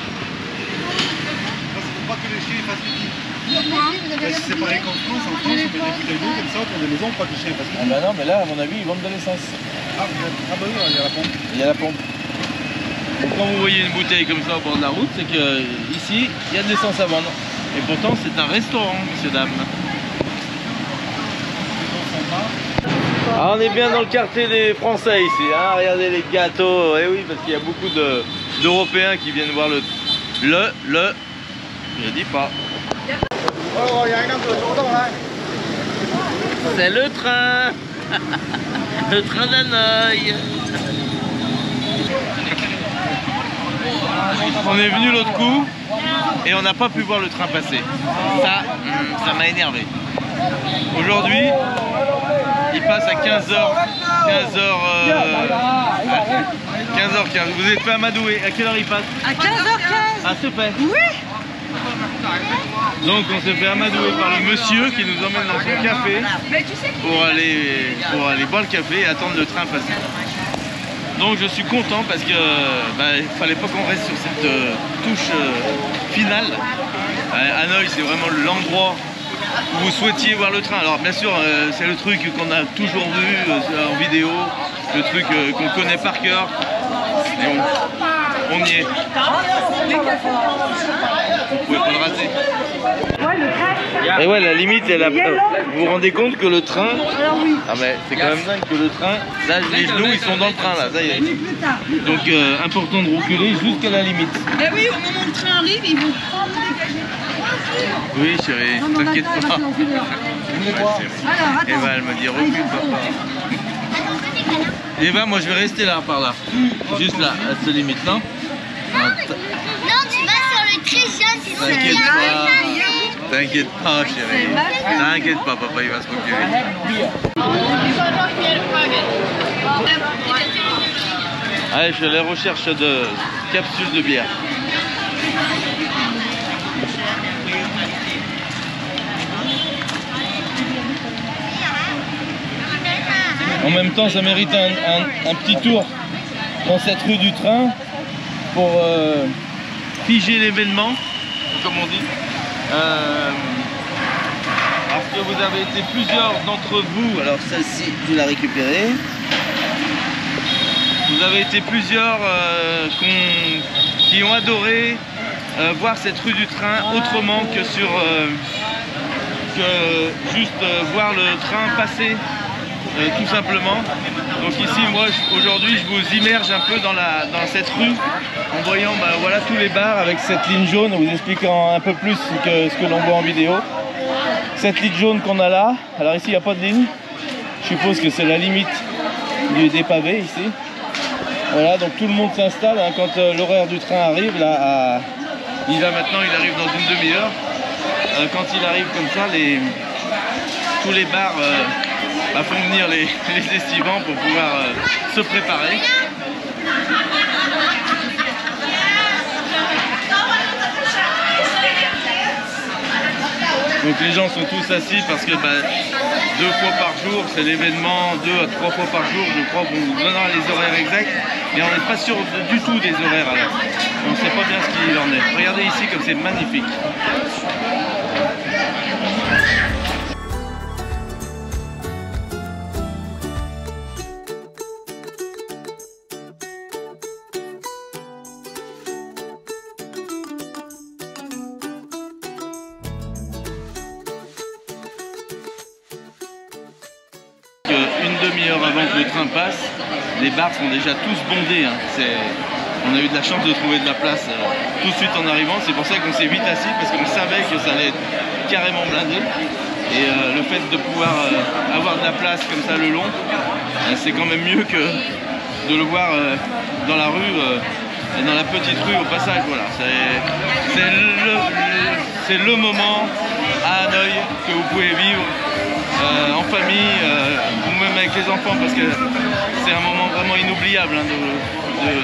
Faut pas que les chiens fassent pipi. C'est pareil qu'en France, on met des bouteilles d'eau comme ça autour des maisons pour pas que les chiens fassent pipi. Ah bah non, mais là à mon avis ils vendent de l'essence. Ah bah oui, il y a la pompe. Il y a la pompe. Donc quand vous voyez une bouteille comme ça au bord de la route, c'est que ici il y a de l'essence à vendre. Et pourtant c'est un restaurant, messieurs dames. Ah, on est bien dans le quartier des Français ici, hein. Regardez les gâteaux. Eh oui, parce qu'il y a beaucoup d'Européens qui viennent voir je dis pas. C'est le train. Le train d'Hanoï. On est venu l'autre coup et on n'a pas pu voir le train passer. Ça m'a énervé. Aujourd'hui, il passe à 15h15. Vous êtes fait amadouer. À quelle heure il passe? À 15h15. Ah, super. Oui. Donc on se fait amadouer par le monsieur qui nous emmène dans son café pour aller boire le café et attendre le train passer. Donc je suis content parce que il fallait pas qu'on reste sur cette touche finale. Hanoï, c'est vraiment l'endroit où vous souhaitiez voir le train. Alors bien sûr c'est le truc qu'on a toujours vu en vidéo, le truc qu'on connaît par cœur. Et on y est. Vous pouvez pas le rater. Et ouais, la limite, vous vous rendez compte que le train... Ah mais c'est quand même dingue que le train... Là, les genoux, ils sont dans le train, là, ça y est. Donc, important de reculer jusqu'à la limite. Ben oui, au moment où le train arrive, ils vont prendre dégager. Oui, chérie, t'inquiète pas. Eva, elle me dit, recule, papa. Eva, moi, je vais rester là, par là. Juste là, à cette limite, non? Non, tu vas sur le très jaune, sinon T'inquiète pas. T'inquiète pas, chérie. T'inquiète pas, papa, il va se reculer. Allez, je suis à la recherche de capsules de bière. En même temps, ça mérite un petit tour dans cette rue du train pour figer l'événement, comme on dit. Parce que vous avez été plusieurs d'entre vous, alors celle-ci, je vais la récupérer. Vous avez été plusieurs qui ont adoré voir cette rue du train autrement que juste voir le train passer. Tout simplement. Donc ici, moi aujourd'hui, je vous immerge un peu dans cette rue en voyant voilà, tous les bars avec cette ligne jaune, en vous expliquant un peu plus que ce que l'on voit en vidéo. Cette ligne jaune qu'on a là, alors ici il n'y a pas de ligne, je suppose que c'est la limite des pavés ici. Voilà, donc tout le monde s'installe hein, quand l'horaire du train arrive. Là, il arrive dans une demi-heure. Quand il arrive comme ça, tous les bars font venir les estivants pour pouvoir se préparer. Donc les gens sont tous assis parce que 2 fois par jour, c'est l'événement, 2 à 3 fois par jour, je crois qu'on vous donnera les horaires exacts, mais on n'est pas sûr du tout des horaires alors. On ne sait pas bien ce qu'il en est. Regardez ici comme c'est magnifique. Une demi-heure avant que le train passe, les bars sont déjà tous bondés. Hein. On a eu de la chance de trouver de la place tout de suite en arrivant. C'est pour ça qu'on s'est vite assis parce qu'on savait que ça allait être carrément blindé. Et le fait de pouvoir avoir de la place comme ça le long, c'est quand même mieux que de le voir dans la rue, dans la petite rue au passage. Voilà. C'est le moment à Hanoï que vous pouvez vivre. En famille ou même avec les enfants parce que c'est un moment vraiment inoubliable hein,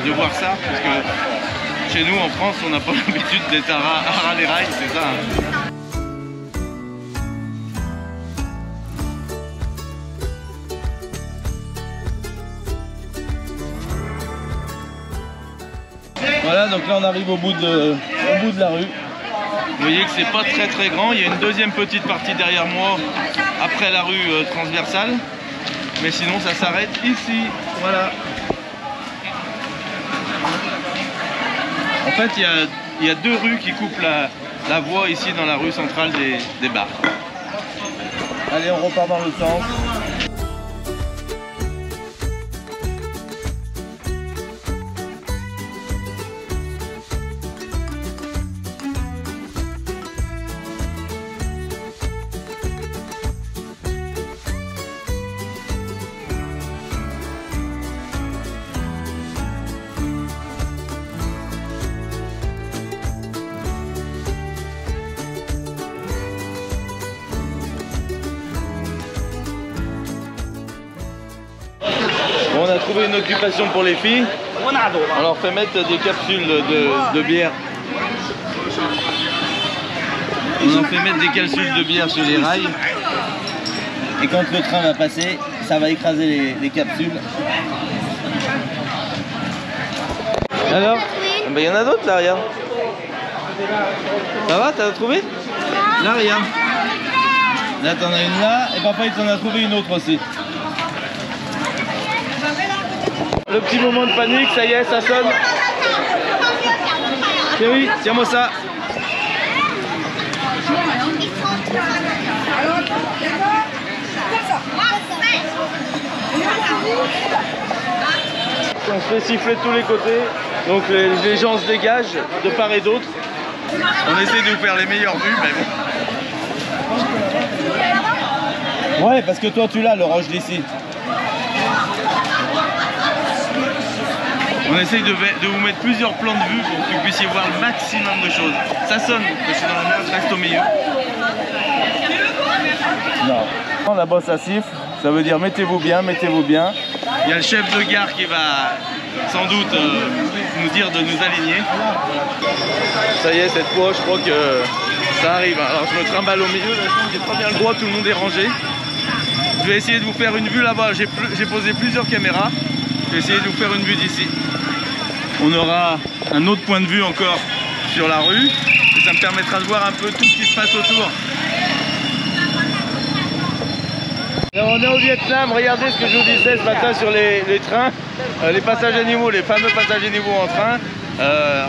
de voir ça parce que chez nous en France on n'a pas l'habitude d'être à ras les rails, c'est ça hein. Voilà, donc là on arrive au bout de la rue. Vous voyez que c'est pas très grand, il y a une deuxième petite partie derrière moi après la rue transversale, mais sinon ça s'arrête ici, voilà. En fait il y a 2 rues qui coupent la voie ici dans la rue centrale des bars. Allez, on repart dans le sens. a trouvé une occupation pour les filles. On leur fait mettre des capsules de bière. On leur fait mettre des capsules de bière sur les rails. Et quand le train va passer, ça va écraser les capsules. Alors, il y en a d'autres là, regarde. Ça va, t'as trouvé? Là, regarde. Là, t'en as une là, et papa, il t'en a trouvé une autre aussi. Le petit moment de panique, ça y est, ça sonne. Chérie, tiens-moi ça. On se fait siffler de tous les côtés, donc les gens se dégagent de part et d'autre. On essaie de vous faire les meilleures vues, mais bon. Ouais, parce que toi tu l'as, le roche d'ici. On essaye de vous mettre plusieurs plans de vue pour que vous puissiez voir le maximum de choses. Ça sonne, parce que dans la merde, reste au milieu. Non. Là-bas ça siffle, ça veut dire mettez-vous bien, mettez-vous bien. Il y a le chef de gare qui va sans doute nous dire de nous aligner. Ça y est, cette fois, je crois que ça arrive. Alors je me trimballe au milieu, j'ai pas bien le droit, tout le monde est rangé. Je vais essayer de vous faire une vue là-bas, j'ai posé plusieurs caméras. Je vais essayer de vous faire une vue d'ici. On aura un autre point de vue encore sur la rue. Et ça me permettra de voir un peu tout ce qui se passe autour. Alors on est au Vietnam, regardez ce que je vous disais ce matin sur les trains, les passages à niveau, les fameux passages à niveau en train.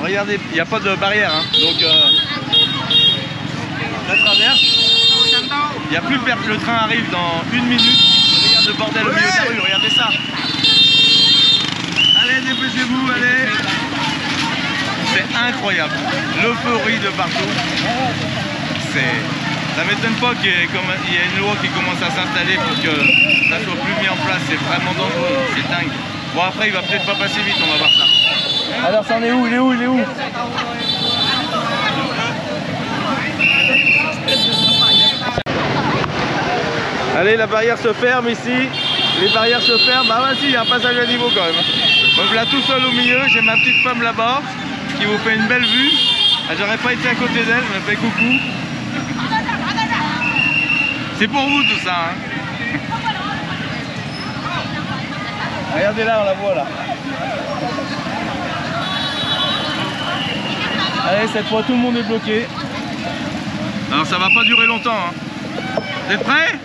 Regardez, il n'y a pas de barrière, hein. Donc la traverse, il n'y a plus de perte, le train arrive dans 1 minute. Regarde le bordel au milieu de la rue, regardez ça. Allez, dépêchez-vous, allez. C'est incroyable, l'euphorie de partout. Ça m'étonne pas qu'il y ait une loi qui commence à s'installer pour que ça soit plus mis en place. C'est vraiment dangereux, c'est dingue. Bon, après il va peut-être pas passer vite, on va voir ça. Alors ça en est où? Il est où? Il est où? Allez, la barrière se ferme ici. Les barrières se ferment. Ah bah si, il y a un passage à niveau quand même. Donc là tout seul au milieu, j'ai ma petite femme là-bas qui vous fait une belle vue. J'aurais pas été à côté d'elle, je me fais coucou. C'est pour vous tout ça, hein. Regardez là, on la voit là. Allez, cette fois tout le monde est bloqué. Alors ça va pas durer longtemps, hein. Vous êtes prêts?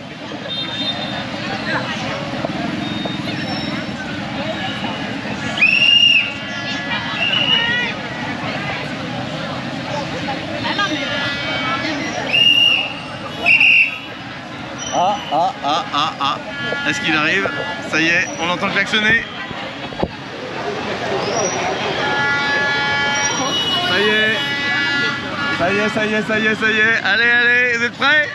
Ah. Est-ce qu'il arrive? Ça y est, on entend klaxonner. Ça y est. Allez, vous êtes prêts?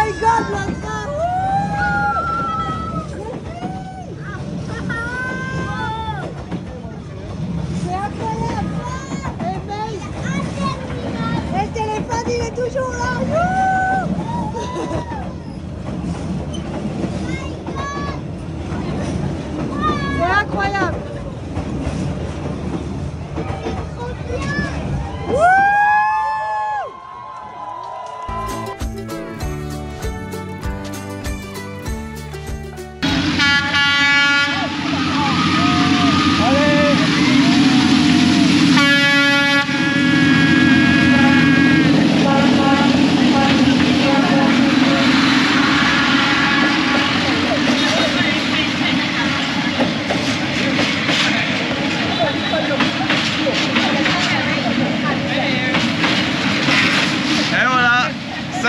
my god, le train! C'est incroyable! Et le téléphone, il est toujours là! C'est incroyable!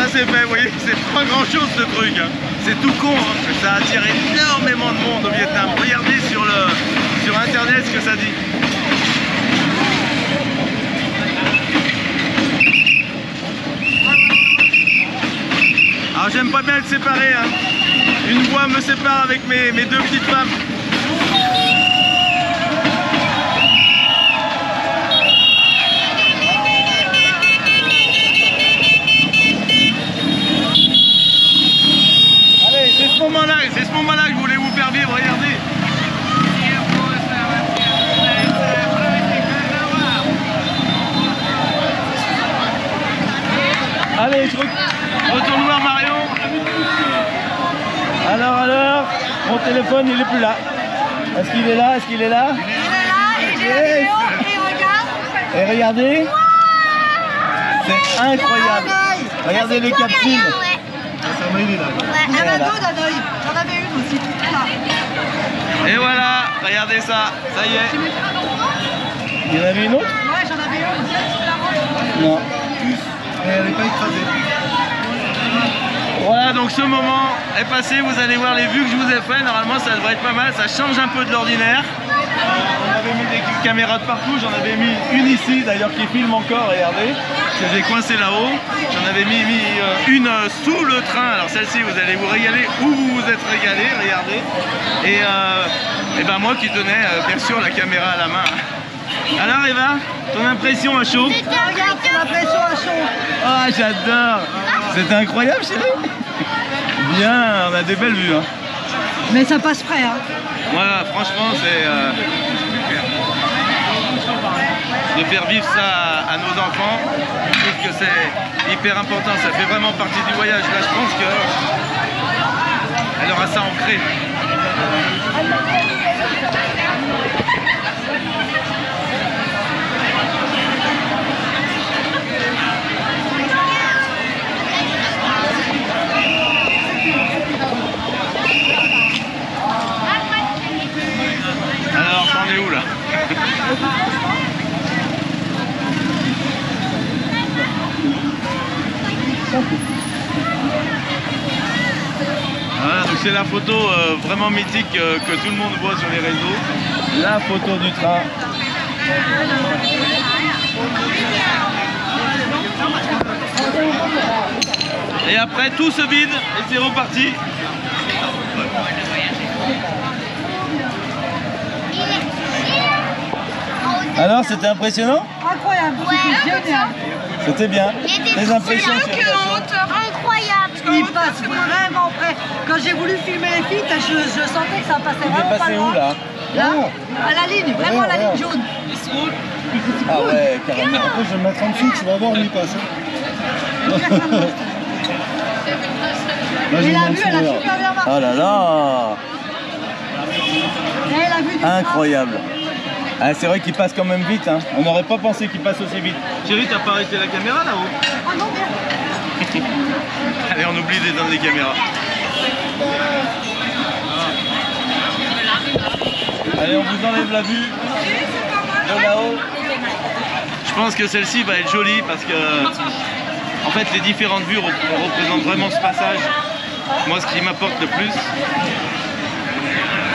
C'est fait, vous voyez, c'est pas grand chose ce truc, hein. C'est tout con, hein. Ça attire énormément de monde au Vietnam. Regardez sur internet ce que ça dit. Alors j'aime pas bien être séparé, hein. Une voie me sépare avec mes deux petites femmes. C'est ce moment-là que je voulais vous faire vivre, regardez. Allez, je retourne voir Marion. Alors, mon téléphone il est plus là. Est-ce qu'il est là? Est-ce qu'il est là? Il est là, et j'ai la vidéo, et il regarde. Et regardez. C'est incroyable. Regardez les capsules. Il est là. Il y en a deux d'Hanoï. J'en avais une aussi. Là. Et voilà, regardez ça. Ça y est. Il y en avait une autre? Ouais, j'en avais une. Non. Mais elle n'est pas écrasée. Voilà, donc ce moment est passé. Vous allez voir les vues que je vous ai fait. Normalement, ça devrait être pas mal. Ça change un peu de l'ordinaire. On avait mis des caméras de partout. J'en avais mis une ici, d'ailleurs, qui filme encore. Regardez. Je les ai coincées là-haut. J'en avais mis une sous le train. Alors celle-ci, vous allez vous régaler où vous vous êtes régalé. Regardez. Et ben moi qui tenais bien sûr la caméra à la main. Alors Eva, ton impression à chaud? Regarde, c'est l'impression à chaud. Ah, j'adore. C'était incroyable, chérie. Bien, on a des belles vues. Hein. Mais ça passe près, hein. Voilà, franchement, c'est de faire vivre ça à nos enfants. Je trouve que c'est hyper important. Ça fait vraiment partie du voyage. Là, je pense que elle aura ça ancré. Alors, t'en es où là? Voilà, donc c'est la photo vraiment mythique que tout le monde voit sur les réseaux. La photo du train. Et après tout se vide et c'est reparti. Alors, c'était impressionnant? Incroyable, c'était génial. C'était bien. Les impressions, Incroyable. Il passe vraiment près. Quand j'ai voulu filmer les filles, je sentais que ça passait il vraiment est pas passé loin. où là? Là, à la ligne, vraiment à la ligne jaune. Ah ouais, carrément. Après, je vais me mettre en dessous, tu vas voir où il passe. Là, Et la vue, elle a super bien marché. Oh là là. Et la vue du Incroyable. Ah, c'est vrai qu'il passe quand même vite. Hein. On n'aurait pas pensé qu'il passe aussi vite. Chérie, t'as pas arrêté la caméra là-haut? train. Oh non, bien. Allez, on oublie d'éteindre les caméras. Allez, on vous enlève la vue de là-haut. Je pense que celle-ci va être jolie parce que, en fait, les différentes vues représentent vraiment ce passage. Moi, ce qui m'apporte le plus,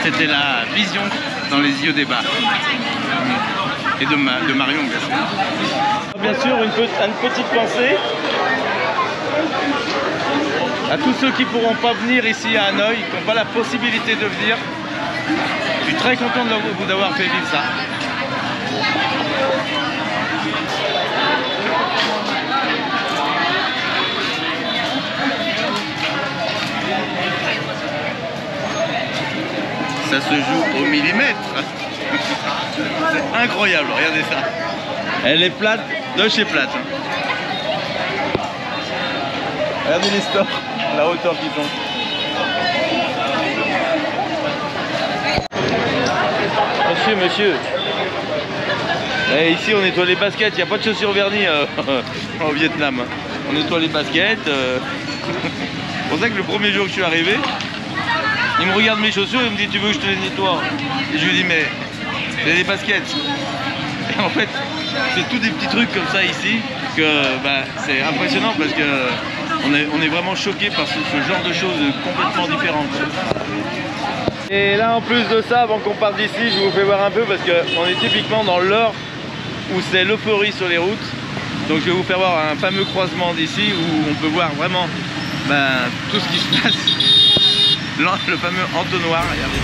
c'était la vision dans les yeux des bars. Et de Marion, bien sûr. Bien sûr, une petite pensée À tous ceux qui ne pourront pas venir ici à Hanoï, qui n'ont pas la possibilité de venir, je suis très content de vous d'avoir fait vivre ça. Ça se joue au millimètre. C'est incroyable, regardez ça. Elle est plate de chez plate. Regardez les stores, la hauteur qu'ils ont. Monsieur. Et ici on nettoie les baskets, il n'y a pas de chaussures vernies au Vietnam. On nettoie les baskets. C'est pour ça que le premier jour que je suis arrivé, il me regarde mes chaussures et il me dit tu veux que je te les nettoie? Et je lui dis mais j'ai des baskets. Et en fait c'est tous des petits trucs comme ça ici que c'est impressionnant parce que on est vraiment choqué par ce genre de choses complètement différentes. Et là en plus de ça, avant qu'on parte d'ici, je vous fais voir un peu parce qu'on est typiquement dans l'heure où c'est l'euphorie sur les routes. Donc je vais vous faire voir un fameux croisement d'ici où on peut voir vraiment tout ce qui se passe. Le fameux entonnoir, regardez.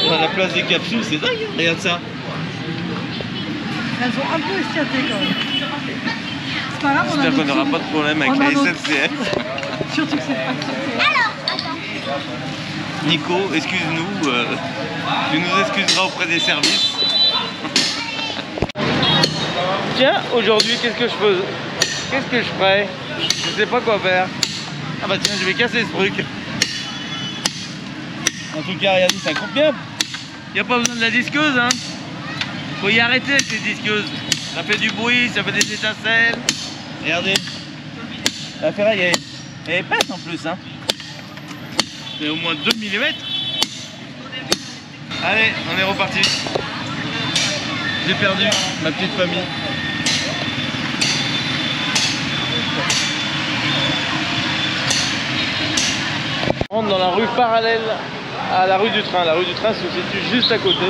À la place des capsules, c'est dingue, regarde ça. Elles sont un peu esquintées quand même. C'est pas grave, j'espère qu'on n'aura pas de problème avec la SNCF. Surtout que c'est pas. Alors, attends. Nico, excuse-nous. Tu nous excuseras auprès des services. Tiens, aujourd'hui, qu'est-ce que je fais? Qu'est-ce que je ferais? Je sais pas quoi faire. Ah bah tiens, je vais casser ce truc. En tout cas, regardez, ça coupe bien. Il n'y a pas besoin de la disqueuse, hein. Faut y arrêter avec les disqueuses. Ça fait du bruit, ça fait des étincelles. Regardez. La ferraille, elle est épaisse en plus, hein. C'est au moins 2 mm. Allez, on est reparti. J'ai perdu ma petite famille. On rentre dans la rue parallèle à la rue du train. La rue du train se situe juste à côté.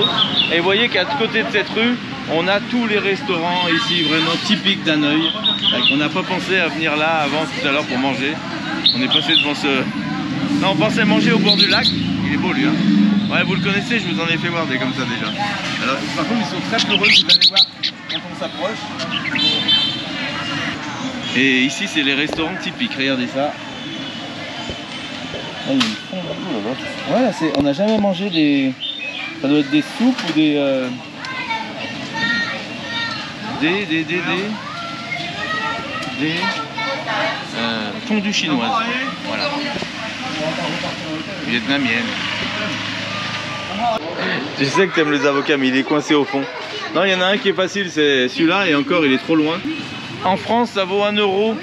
Et vous voyez qu'à côté de cette rue, on a tous les restaurants ici vraiment typiques d'Hanoï. On n'a pas pensé à venir là avant tout à l'heure pour manger. On est passé devant ce... Non, on pensait manger au bord du lac. Il est beau lui, hein. Ouais, vous le connaissez, je vous en ai fait voir des comme ça déjà. Alors, par contre, ils sont très peureux, vous allez voir quand on s'approche. Et ici, c'est les restaurants typiques. Regardez ça. Ah, il y a une fondue là-bas. Voilà, on n'a jamais mangé des... Ça doit être des soupes ou des fondues chinoises. Voilà. Vietnamienne. Je sais que tu aimes les avocats, mais il est coincé au fond. Non, il y en a un qui est facile, c'est celui-là, et encore, il est trop loin. En France, ça vaut 1 €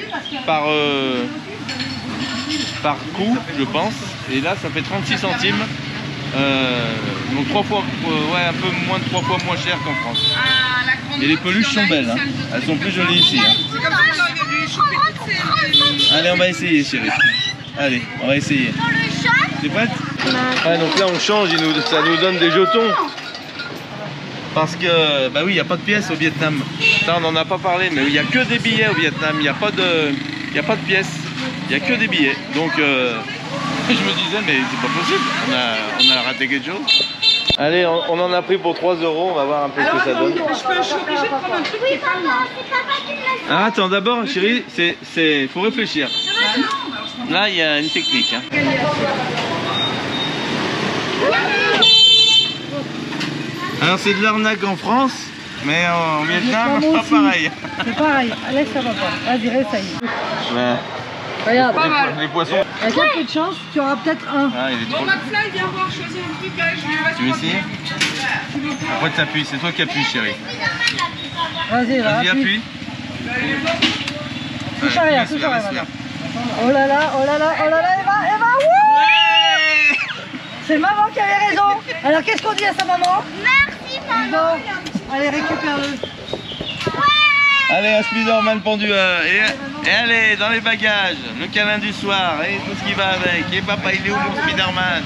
par coup, je pense. Et là, ça fait 36 centimes. Donc 3 fois, ouais, un peu moins de 3 fois moins cher qu'en France. Et les peluches sont belles, hein. Elles sont plus jolies ici. Hein. C'est comme ça que j'aurais dû choper. Allez, on va essayer, chérie. Allez, on va essayer. T'es prête? Ouais, donc là on change, ça nous donne des jetons. Parce que, bah oui, il n'y a pas de pièces au Vietnam. Ça, on n'en a pas parlé, mais il n'y a que des billets au Vietnam. Il n'y a pas de pièces. Il n'y a que des billets. Donc, je me disais, mais c'est pas possible. On a raté quelque chose. Allez, on en a pris pour 3 €. On va voir un peu ce que ça donne. Je suis obligée de prendre un truc qui est pas loin. Ah, attends, d'abord, chérie, faut réfléchir. Là, il y a une technique. Hein. Alors, c'est de l'arnaque en France, mais en Vietnam, pas pareil. C'est pareil. Allez, ça va pas. Vas-y, réessaye. Ouais. Regarde. Les poissons. Avec un peu de chance, tu auras peut-être un. Ah, il est trop... Bon, McFly, viens voir, choisis un truc. Là, je Tu veux essayer? Après, tu appuies. C'est toi qui appuies, chérie. Vas-y, va. Vas-y, appuie. touche à rien, touche à rien maintenant. Oh là là, oh là là, oh là là, Eva, Ouais. c'est maman qui avait raison. Alors qu'est-ce qu'on dit à sa maman? Merci, maman. Bon, allez, récupère-le. Allez, un Spider-Man pendu et allez, dans les bagages, le câlin du soir et tout ce qui va avec. Et papa, il est où mon Spider-Man?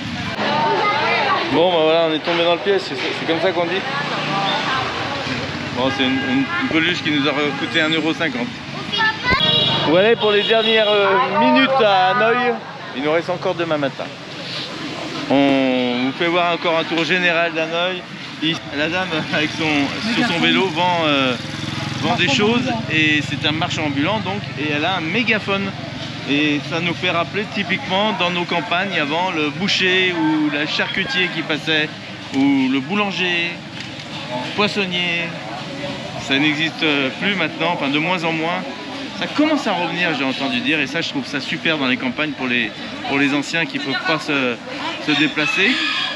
Bon, bah voilà, on est tombé dans le piège, c'est comme ça qu'on dit. Bon, c'est une peluche qui nous a coûté 1,50 €. Voilà pour les dernières minutes à Hanoï. Il nous reste encore demain matin. On vous fait voir encore un tour général d'Hanoï. La dame avec sur son vélo vend des choses et c'est un marchand ambulant donc, et elle a un mégaphone. Et ça nous fait rappeler typiquement dans nos campagnes avant le boucher ou le charcutier qui passait, ou le boulanger, poissonnier. Ça n'existe plus maintenant, enfin de moins en moins. Ça commence à revenir, j'ai entendu dire, et ça je trouve ça super dans les campagnes pour les anciens qui ne peuvent pas se déplacer.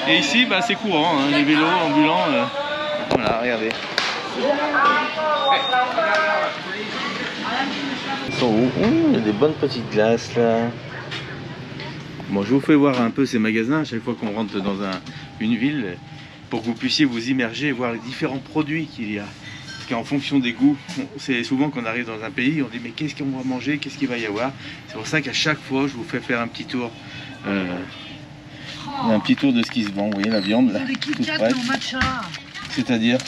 Et ici bah, c'est courant, hein, les vélos ambulants, voilà, regardez. Ils sont où? Il y a des bonnes petites glaces là. Bon, je vous fais voir un peu ces magasins à chaque fois qu'on rentre dans une ville pour que vous puissiez vous immerger et voir les différents produits qu'il y a. Parce qu'en fonction des goûts, c'est souvent qu'on arrive dans un pays, on dit mais qu'est-ce qu'on va manger, qu'est-ce qu'il va y avoir. C'est pour ça qu'à chaque fois je vous fais faire un petit tour. Un petit tour de ce qui se vend, vous voyez la viande là. C'est des Kit Kat au matcha. C'est-à-dire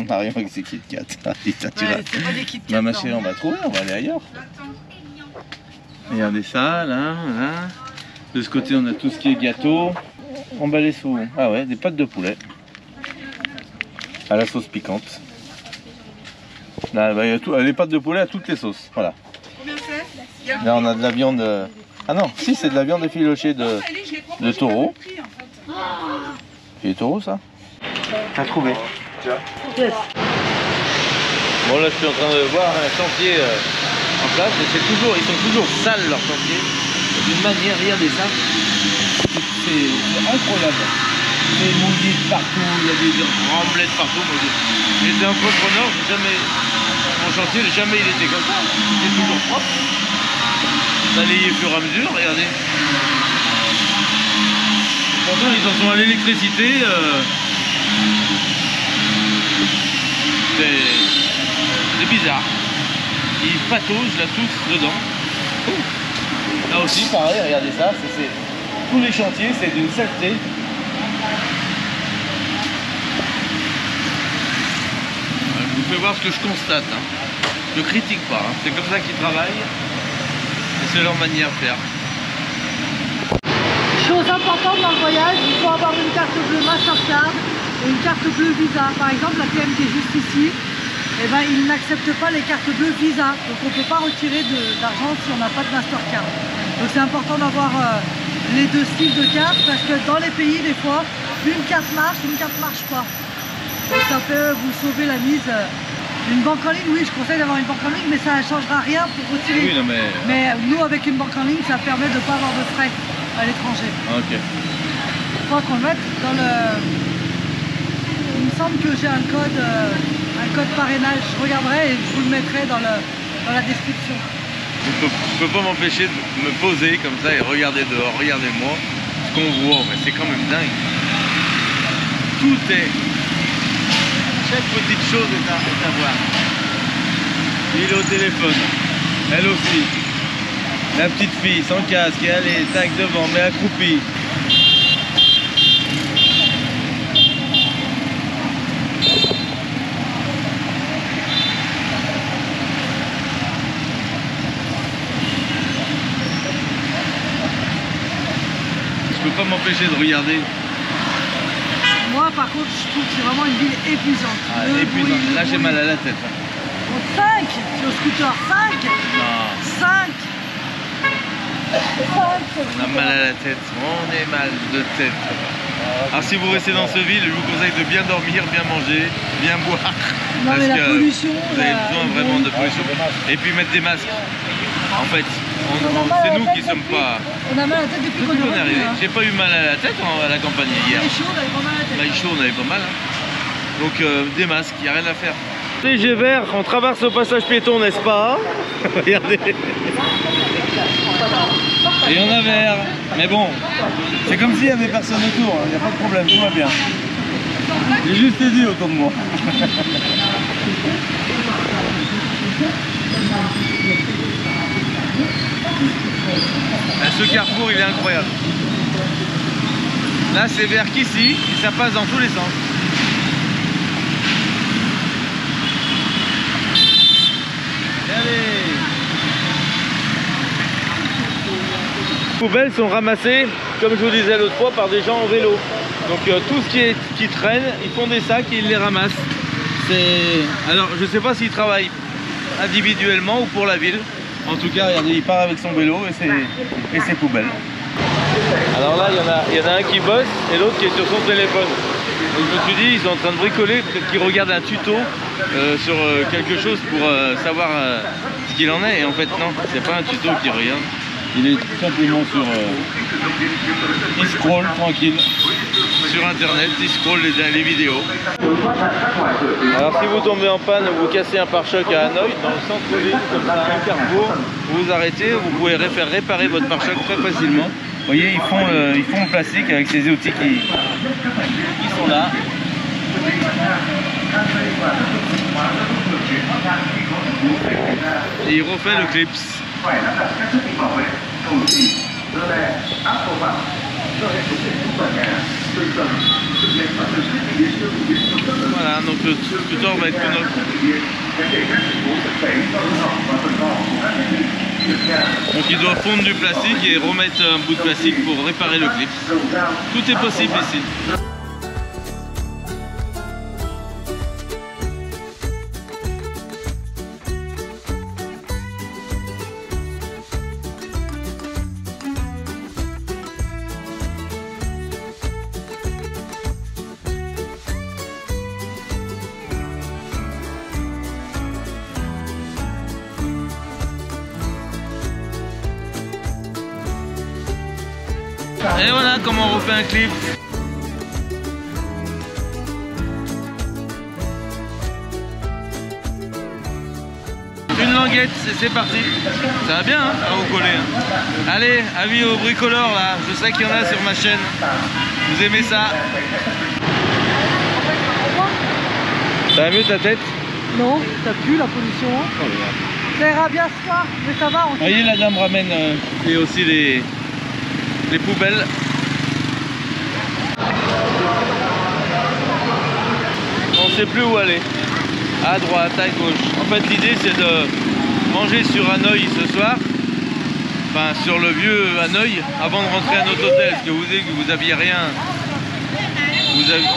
Marion avec ses Kit Kat. C'est pas des Kit Kat. Ma chérie, on va trouver, on va aller ailleurs. Regardez ça, là, voilà. De ce côté, on a tout ce qui est gâteau. Emballé sous. Ah ouais, des pâtes de poulet. À la sauce piquante. Là, bah, il y a tout, les pâtes de poulet à toutes les sauces. Voilà. Là, on a de la viande. Ah non, si, c'est de la viande effilochée de taureau. C'est des taureaux, ça? T'as trouvé? Yes. Bon, là, je suis en train de voir un chantier en place. Et ils sont toujours sales, leurs chantiers. D'une manière, regardez ça. C'est incroyable. C'est mouillé de partout, il y a des remblais de partout. J'étais entrepreneur, mon chantier, jamais il était comme ça. C'était toujours propre. Balayé au fur et à mesure, regardez. Pourtant, ils en sont à l'électricité. C'est bizarre. Ils pataugent là tous dedans. Là aussi, pareil, regardez ça. Tous les chantiers, c'est d'une saleté. Je vous fais voir ce que je constate. Hein. Je ne critique pas. Hein. C'est comme ça qu'ils travaillent. Et c'est leur manière de faire. Chose importante dans le voyage, il faut avoir une carte bleue Mastercard et une carte bleue Visa. Par exemple, la TM qui est juste ici, eh ben, ils n'acceptent pas les cartes bleues Visa. Donc on ne peut pas retirer d'argent si on n'a pas de Mastercard. Donc c'est important d'avoir les deux styles de cartes parce que dans les pays, des fois, une carte marche, une carte ne marche pas. Donc ça peut vous sauver la mise. Une banque en ligne, oui, je conseille d'avoir une banque en ligne, mais ça ne changera rien pour retirer. Oui, non, mais nous, avec une banque en ligne, ça permet de ne pas avoir de frais à l'étranger. Ok. Il faudra qu'on le mette dans le... Il me semble que j'ai un code parrainage. Je regarderai et je vous le mettrai dans la description. Je ne peux pas m'empêcher de me poser comme ça et regarder dehors, regardez-moi ce qu'on voit, mais c'est quand même dingue. Tout est... Chaque petite chose est à voir. Il est au téléphone, elle aussi. La petite fille sans casque, et allez, tac devant, mais accroupie. Je peux pas m'empêcher de regarder. Moi, par contre, je trouve que c'est vraiment une ville épuisante. Ah, épuisante. Là, j'ai mal à la tête. 5 sur le scooter, 5 Non. 5 On a mal à la tête, on est mal de tête. Alors si vous restez dans ce ville, je vous conseille de bien dormir, bien manger, bien boire. Non, mais la pollution, vous avez besoin vraiment de pollution. Et puis mettre des masques. En fait, c'est nous qui ne sommes pas... On a mal à la tête depuis qu'on est arrivé. arrivé. J'ai pas eu mal à la tête à la campagne hier. Il est chaud, on avait pas mal à la tête. Là, il est chaud, on avait pas mal. Hein. Donc des masques, il n'y a rien à faire. Léger vert, on traverse au passage piéton, n'est-ce pas? Regardez. Et on a vert. Mais bon, c'est comme s'il n'y avait personne autour, il n'y a pas de problème, tout va bien. J'ai juste aidé autour de moi. Ce carrefour, il est incroyable. Là, c'est vert qu'ici, et ça passe dans tous les sens. Allez. Les poubelles sont ramassées, comme je vous disais l'autre fois, par des gens en vélo. Donc tout ce qui traîne, ils font des sacs et ils les ramassent. Alors je sais pas s'ils travaillent individuellement ou pour la ville. En tout cas, regardez, il part avec son vélo et ses poubelles. Alors là, il y en a un qui bosse et l'autre qui est sur son téléphone. Donc je me suis dit, ils sont en train de bricoler, peut-être qu'ils regardent un tuto sur quelque chose pour savoir ce qu'il en est. Et en fait, non, c'est pas un tuto qu'ils regardent. Il est tout simplement sur... il scrolle tranquille sur internet, il scrolle les vidéos. Alors si vous tombez en panne ou vous cassez un pare-choc à Hanoï, dans le centre-ville, comme ça, un carrefour, vous vous arrêtez, vous pouvez faire réparer votre pare-choc très facilement. Vous voyez, ils font le plastique avec ces outils qui sont là. Et il refait le clips. Voilà, donc le tuteur va être neuf. Donc il doit fondre du plastique et remettre un bout de plastique pour réparer le clip. Tout est possible ici. Et voilà comment on refait un clip. Une languette et c'est parti. Ça va bien hein, à vous coller. Hein. Allez, avis aux bricoleurs là, je sais qu'il y en a sur ma chaîne. Vous aimez ça? Ça va mieux ta tête? Non, ça pue la pollution. Ça ira bien ce soir, mais ça va. Vous voyez, la dame ramène et aussi les poubelles. On ne sait plus où aller. À droite, à gauche. En fait, l'idée c'est de manger sur Hanoï ce soir. Enfin, sur le vieux Hanoï, avant de rentrer à notre hôtel. Parce que vous aviez rien.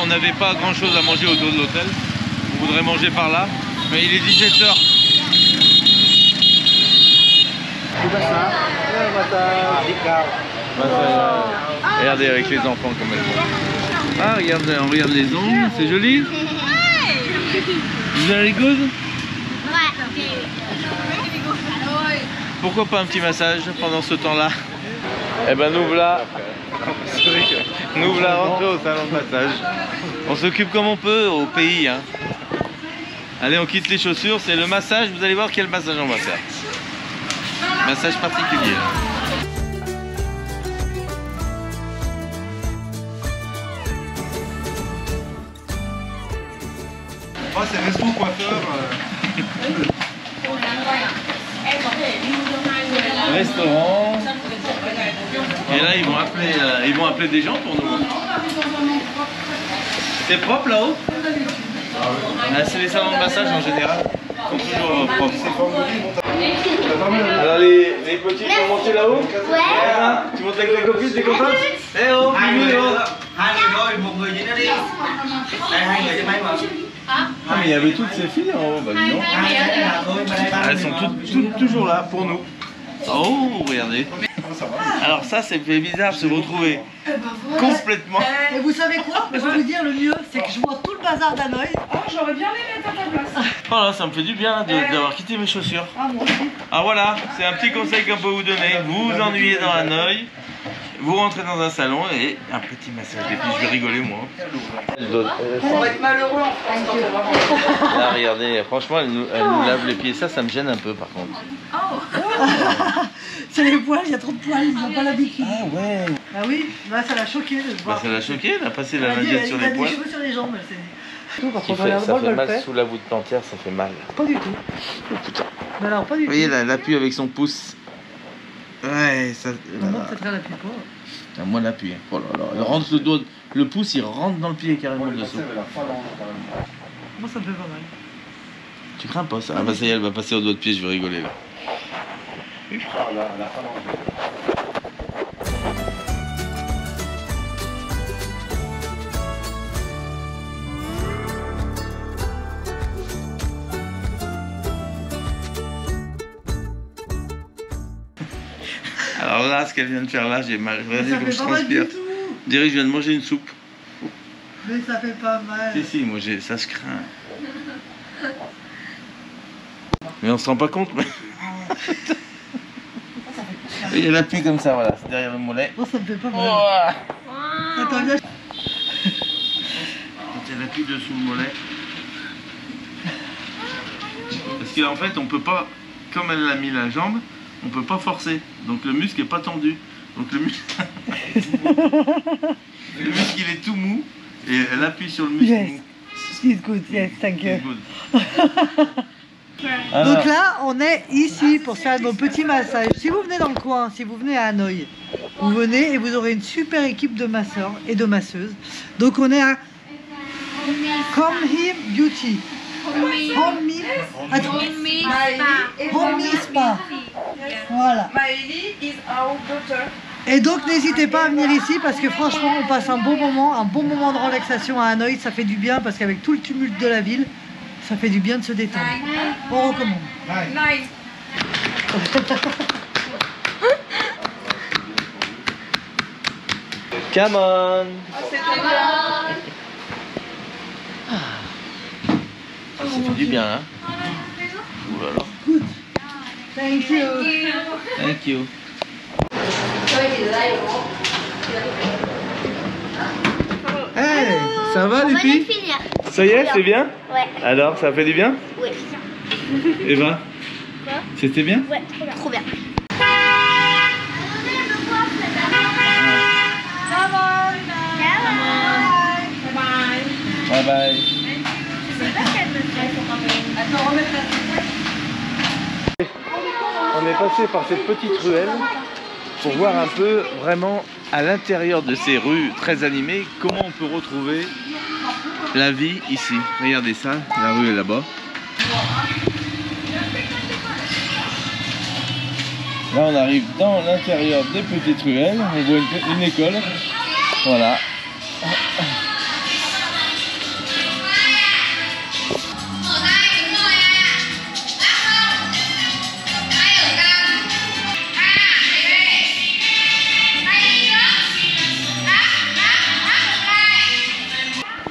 On n'avait pas grand chose à manger autour de l'hôtel. On voudrait manger par là. Mais il est 17h. Regardez avec les enfants comme elles font. Ah, regardez, on regarde les ongles, c'est joli. Vous avez good? Pourquoi pas un petit massage pendant ce temps-là? Eh ben nous voilà. Nous voilà rentrés au salon de massage. On s'occupe comme on peut au pays. Hein. Allez, on quitte les chaussures, c'est le massage. Vous allez voir quel massage on va faire. Massage particulier. Moi, c'est resto coiffeur. Restaurant. Et là, ils vont appeler des gens pour nous. C'est propre là-haut? Ah, c'est les salons de massage en général. Ils sont toujours propres. Alors les petits vont monter là-haut? Ouais. Tu montes avec ta copine, t'es contente? Eh oh, Mimi, oh. Ah mais il y avait toutes ces filles en haut, bah dis donc. Elles sont toutes toujours là pour nous. Oh, regardez. Alors ça, c'est bizarre de se retrouver complètement. Et vous savez quoi? Je vais vous dire le mieux, c'est que je vois tout le bazar d'Hanoï. Oh, j'aurais bien aimé être à ta place. Voilà, ça me fait du bien d'avoir quitté mes chaussures. Ah, moi aussi. Ah voilà, c'est un petit conseil qu'on peut vous donner. Vous vous ennuyez dans Hanoï, vous rentrez dans un salon et un petit massage des pieds. Je vais rigoler moi. On va être malheureux en France quand on va rentrer. Là, regardez, franchement, elle nous lave les pieds. Ça me gêne un peu par contre. C'est les poils, il y a trop de poils, ils n'ont pas l'habitude. Ah ouais. Ah oui, là ça l'a choqué de se voir. Ça l'a choqué, elle a passé la Elle a dit, lingette sur il a les poils. des cheveux sur les jambes, elle s'est dit. Tout, quand Ça on regarde fait le mal fait. sous la voûte plantaire, ça fait mal. Pas du tout. Oh putain. Mais alors, pas du Vous voyez tout. là, elle appuie avec son pouce. Ouais, ça. Non, non, peut-être elle appuie pas. Ah, moi l'appuie. Oh là là. Elle rentre le doigt, le pouce, il rentre dans le pied carrément dessous. Moi ça me fait pas mal. Tu crains pas ça? Ah bah ça y est, elle va passer au doigt de pied, je vais rigoler là. Alors là, ce qu'elle vient de faire là, j'ai mal. Regardez Ça comme fait je pas mal transpire. du tout. Je dirais que je viens de manger une soupe. Mais ça fait pas mal. Si, moi ça se craint. Mais on se rend pas compte. Mais... Et elle appuie comme ça, voilà, c'est derrière le mollet. Moi ça me fait pas mal. Oh. Attends, viens. Quand elle appuie dessous le mollet. Parce qu'en fait, on peut pas, comme elle a mis la jambe, on peut pas forcer. Donc le muscle est pas tendu. Donc le muscle, le muscle il est tout mou et elle appuie sur le muscle Yes. mou. It's good, yes, thank you. C'est good. Donc là, on est ici pour faire nos petits massages. Si vous venez dans le coin, si vous venez à Hanoï, vous venez et vous aurez une super équipe de masseurs et de masseuses. Donc on est à Come Here Beauty. Home Me. Attends. Home Me Spa. Voilà. Maëlie is our daughter. Et donc n'hésitez pas à venir ici parce que franchement on passe un bon moment de relaxation à Hanoï. Ça fait du bien parce qu'avec tout le tumulte de la ville, ça fait du bien de se détendre. On recommande. Nice. Come on. Ça fait du bien, hein. Ouh là là. Good. Thank you. Thank you. Hey, ça va On les va les filles? finir. Ça y est, c'est bien? Ouais. Alors, ça fait du bien? Ouais. Eva? Quoi? C'était bien? Ouais, trop bien. Trop bien. Bye bye. On est passé par cette petite ruelle pour voir un peu vraiment à l'intérieur de ces rues très animées comment on peut retrouver la vie ici. Regardez ça, la rue est là-bas. Là on arrive dans l'intérieur des petites ruelles, on voit une école. Voilà.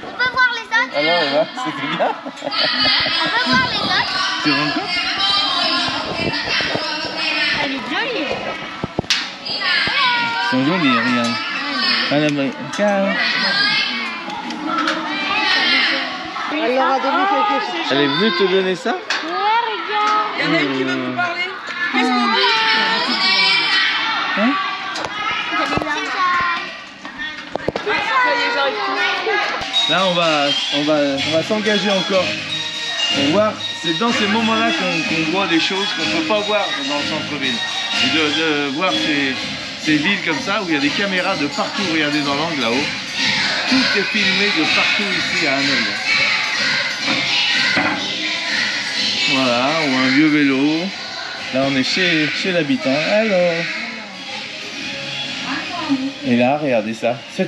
On peut voir les autres. Alors Eva, c'était bien. On peut voir les autres. Tu te rends compte? Elle est jolie. Ils sont jolis, regarde. Allez, ciao. Elle leur a donné quelque chose. Elle est venue te donner ça? Ouais, regarde. Il y en a une qui veut vous parler. Qu'est-ce qu'on dit? Hein? Ça y est, j'arrive plus. Là, on va s'engager encore pour voir. C'est dans ces moments-là qu'on voit des choses qu'on ne peut pas voir dans le centre-ville. Et de voir ces villes comme ça où il y a des caméras de partout. Regardez dans l'angle là-haut. Tout est filmé de partout ici à Hanoï. Voilà, ou un vieux vélo. Là, on est chez l'habitant. Alors. Et là, regardez ça. C'est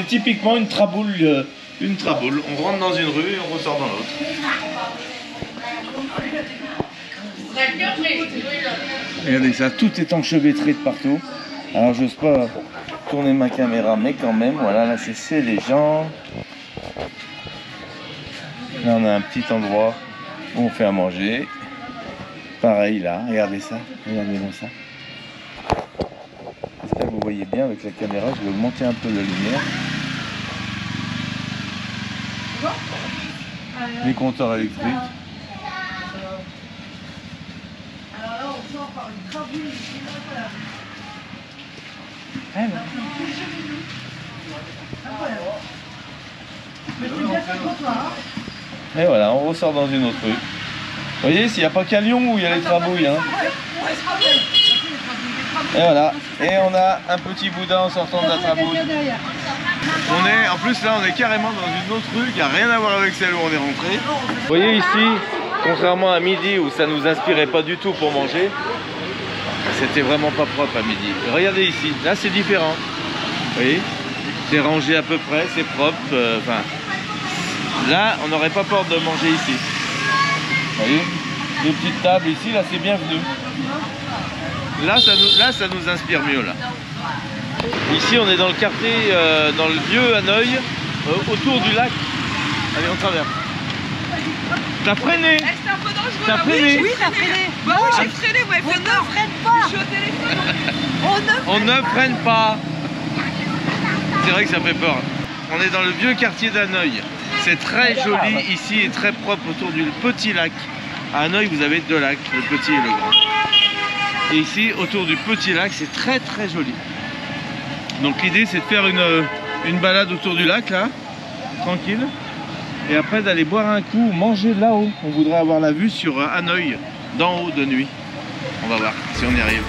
typiquement une traboule. Une traboule. On rentre dans une rue et on ressort dans l'autre. Regardez ça, tout est enchevêtré de partout. Alors, j'ose pas tourner ma caméra, mais quand même, voilà, là, c'est chez les gens. Là, on a un petit endroit où on fait à manger. Pareil, là, regardez ça. Regardez-moi ça. J'espère que vous voyez. voyez bien avec la caméra, je vais augmenter un peu la lumière. Les compteurs électriques. Alors là, on sort par une trabouille ici. Mais c'est bien fait pour toi, hein. Et voilà, on ressort dans une autre rue. Vous voyez, s'il n'y a pas qu'à Lyon où il y a les trabouilles. Hein. Et voilà, et on a un petit boudin en sortant de la trabouille. On est, en plus là, on est carrément dans une autre rue qui n'a rien à voir avec celle où on est rentré. Vous voyez ici, contrairement à midi où ça nous inspirait pas du tout pour manger, c'était vraiment pas propre à midi. Regardez ici, là c'est différent. Vous voyez, c'est rangé à peu près, c'est propre. Enfin, là, on n'aurait pas peur de manger ici. Vous voyez, des petites tables ici, là c'est bienvenu. Là ça nous inspire mieux là. Ici on est dans le quartier, dans le vieux Hanoï, autour du lac. Allez, on traverse. T'as freiné? C'était un peu dangereux. T'as freiné? Oui, t'as freiné. Bah oui, j'ai freiné, ouais, on ne freine pas. Je suis au téléphone. On ne freine pas. C'est vrai que ça fait peur. On est dans le vieux quartier d'Hanoï. C'est très joli ici et très propre autour du petit lac. À Hanoï, vous avez deux lacs, le petit et le grand. Et ici, autour du petit lac, c'est très très joli. Donc l'idée, c'est de faire une balade autour du lac, là, tranquille. Et après, d'aller boire un coup, manger là-haut. On voudrait avoir la vue sur Hanoï, d'en haut, de nuit. On va voir si on y arrive.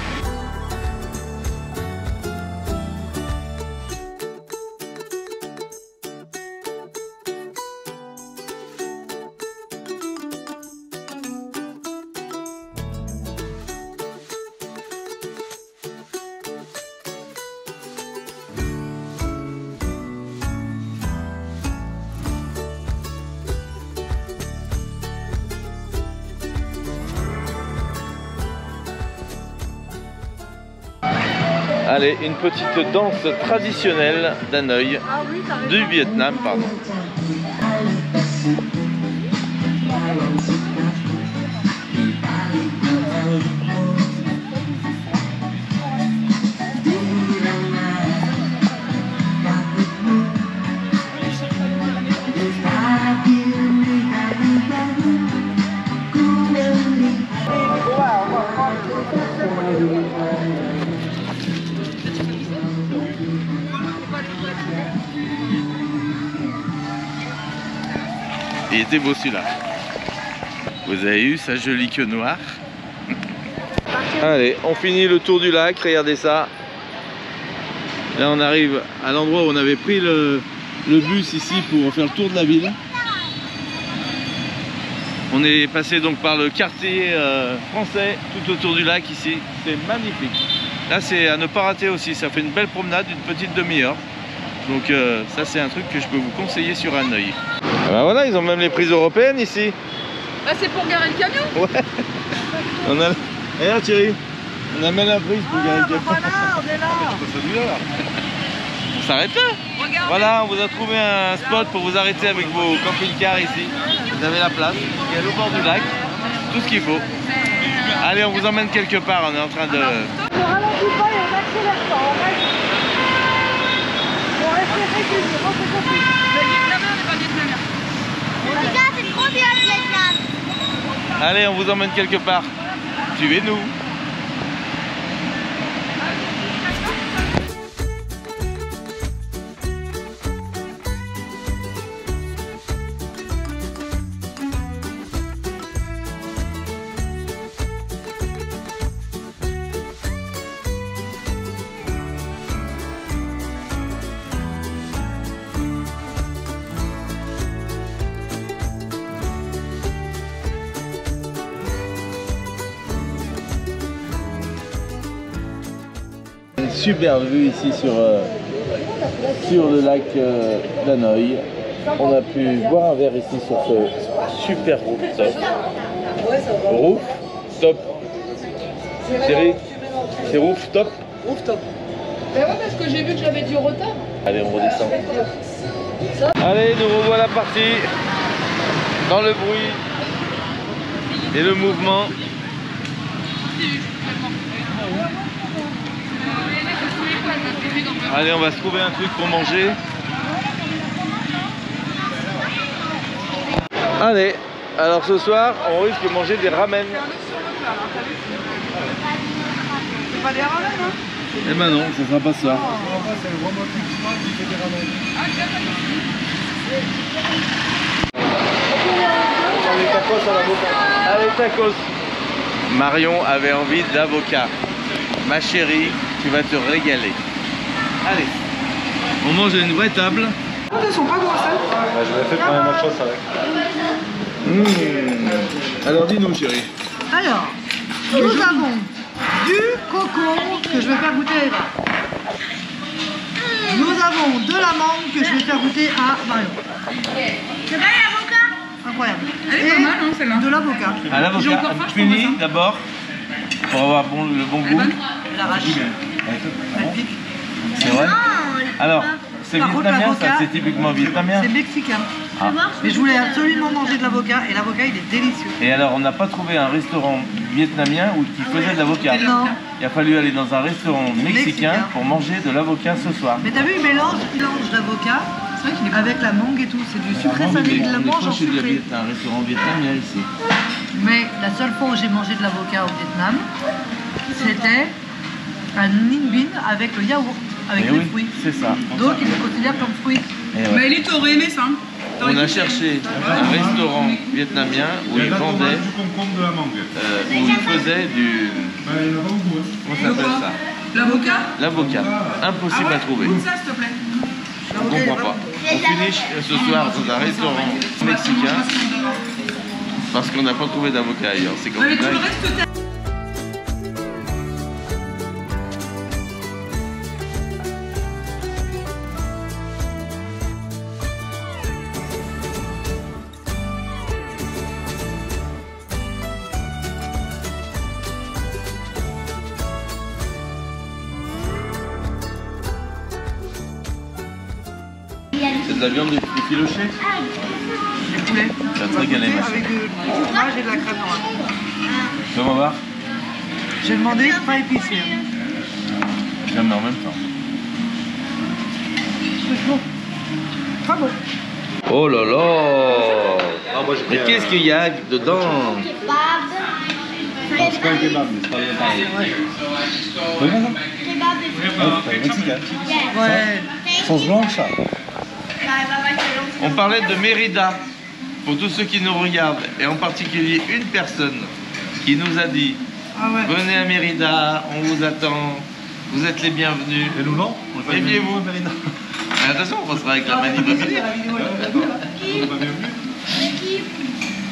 Allez, une petite danse traditionnelle d'Hanoï, du Vietnam, pardon. Il était beau celui-là. Vous avez eu sa jolie queue noire. Allez, on finit le tour du lac, regardez ça. Là on arrive à l'endroit où on avait pris le bus ici pour faire le tour de la ville. On est passé donc par le quartier français tout autour du lac ici. C'est magnifique. Là c'est à ne pas rater aussi, ça fait une belle promenade d'une petite demi-heure. Donc ça c'est un truc que je peux vous conseiller sur Hanoï. Ah bah voilà, ils ont même les prises européennes ici. Bah c'est pour garer le camion. Ouais. On a... Regarde Thierry, on amène la prise pour garer le camion. Voilà, on est là. On s'arrête là. Regardez. Voilà, on vous a trouvé un spot pour vous arrêter avec vos camping-cars ici. Vous avez la place, il y a au bord du lac, tout ce qu'il faut. Allez, on vous emmène quelque part, on est en train de... On ne ralentit pas et on accélère pas. On reste régulier, on fait compris. Le Vietnamien n'est pas vietnamien. Putain, c'est trop bien le Vietnam. Allez, on vous emmène quelque part. Suivez-nous. Super vue ici sur le lac d'Hanoï. On a pu boire un verre ici sur ce super rooftop. Rooftop. Thierry, c'est rooftop. Rooftop. Mais ouais, parce que j'ai vu que j'avais du retard. Allez, on redescend. Allez, nous revoilà partis dans le bruit et le mouvement. Allez, on va se trouver un truc pour manger. Allez, alors ce soir, on risque de manger des ramen. C'est pas des ramen, hein? Eh ben non, ça sera pas ça. C'est le roi Motu qui fait des ramen. Les tacos à l'avocat. Allez, tacos. Marion avait envie d'avocat. Ma chérie, tu vas te régaler. Allez, on mange à une vraie table. Elles sont pas grosses, hein? Ouais, je l'ai fait pour un nachos avec. Alors dis-nous, chérie. Alors, nous avons du concombre que je vais faire goûter à Eva. Nous avons de la mangue que je vais faire goûter à Marion. C'est pas l'avocat? Incroyable. Elle est pas mal, hein, celle-là. De l'avocat. À l'avocat, finis d'abord pour avoir le bon goût. Elle arrache. Elle pique. C'est vrai. Non, Alors, c'est Par contre, vietnamien, ça, l'avocat, c'est typiquement vietnamien. C'est mexicain. Ah. Mais je voulais absolument manger de l'avocat et l'avocat il est délicieux. Et alors, on n'a pas trouvé un restaurant vietnamien qui faisait de l'avocat. Non. Il a fallu aller dans un restaurant mexicain Mexicain. pour manger de l'avocat ce soir. Mais t'as vu, il mélange d'avocat avec la mangue et tout. C'est du sucré salé, il la mange en sucré. C'est un restaurant vietnamien ici. Mais la seule fois où j'ai mangé de l'avocat au Vietnam, c'était un ninh binh avec le yaourt, avec Et les oui, fruits. c'est ça. Donc il le considère comme fruit. Et ouais. Mais Ellie, t'aurais aimé ça. On a cherché un restaurant vietnamien où ils vendaient, du concombre, de la mangue. où ils faisaient du... Ouais, il y en a pas beaucoup. Hein. Comment ça s'appelle ça? L'avocat? L'avocat. Impossible à trouver. Goûte ça, s'il te plaît. On comprend pas. On finit ce soir dans un restaurant mexicain parce qu'on n'a pas trouvé d'avocat ailleurs. C'est comme Ouais, mais tout dingue. le reste, t'as... C'est de la viande effilochée. Du poulet. Ça va te régaler, ma Avec du fromage et de la crème noire. Tu vas voir? J'ai demandé pas épicé. Hein. Jamais en même temps. C'est bon. Pas bon. Oh là là! Ah, moi, j'ai Mais pris qu'est-ce qu'il y a dedans? Kebab. C'est pas un kebab, mais c'est pas le pareil. Kebab et C'est mexicain. Ouais. Sauce blanche, ça. On parlait de Mérida. Pour tous ceux qui nous regardent, et en particulier une personne qui nous a dit Ah ouais. venez à Mérida, on vous attend, vous êtes les bienvenus. Et nous, non? Méfiez-vous. Mais attention, on passera avec la manif de venir.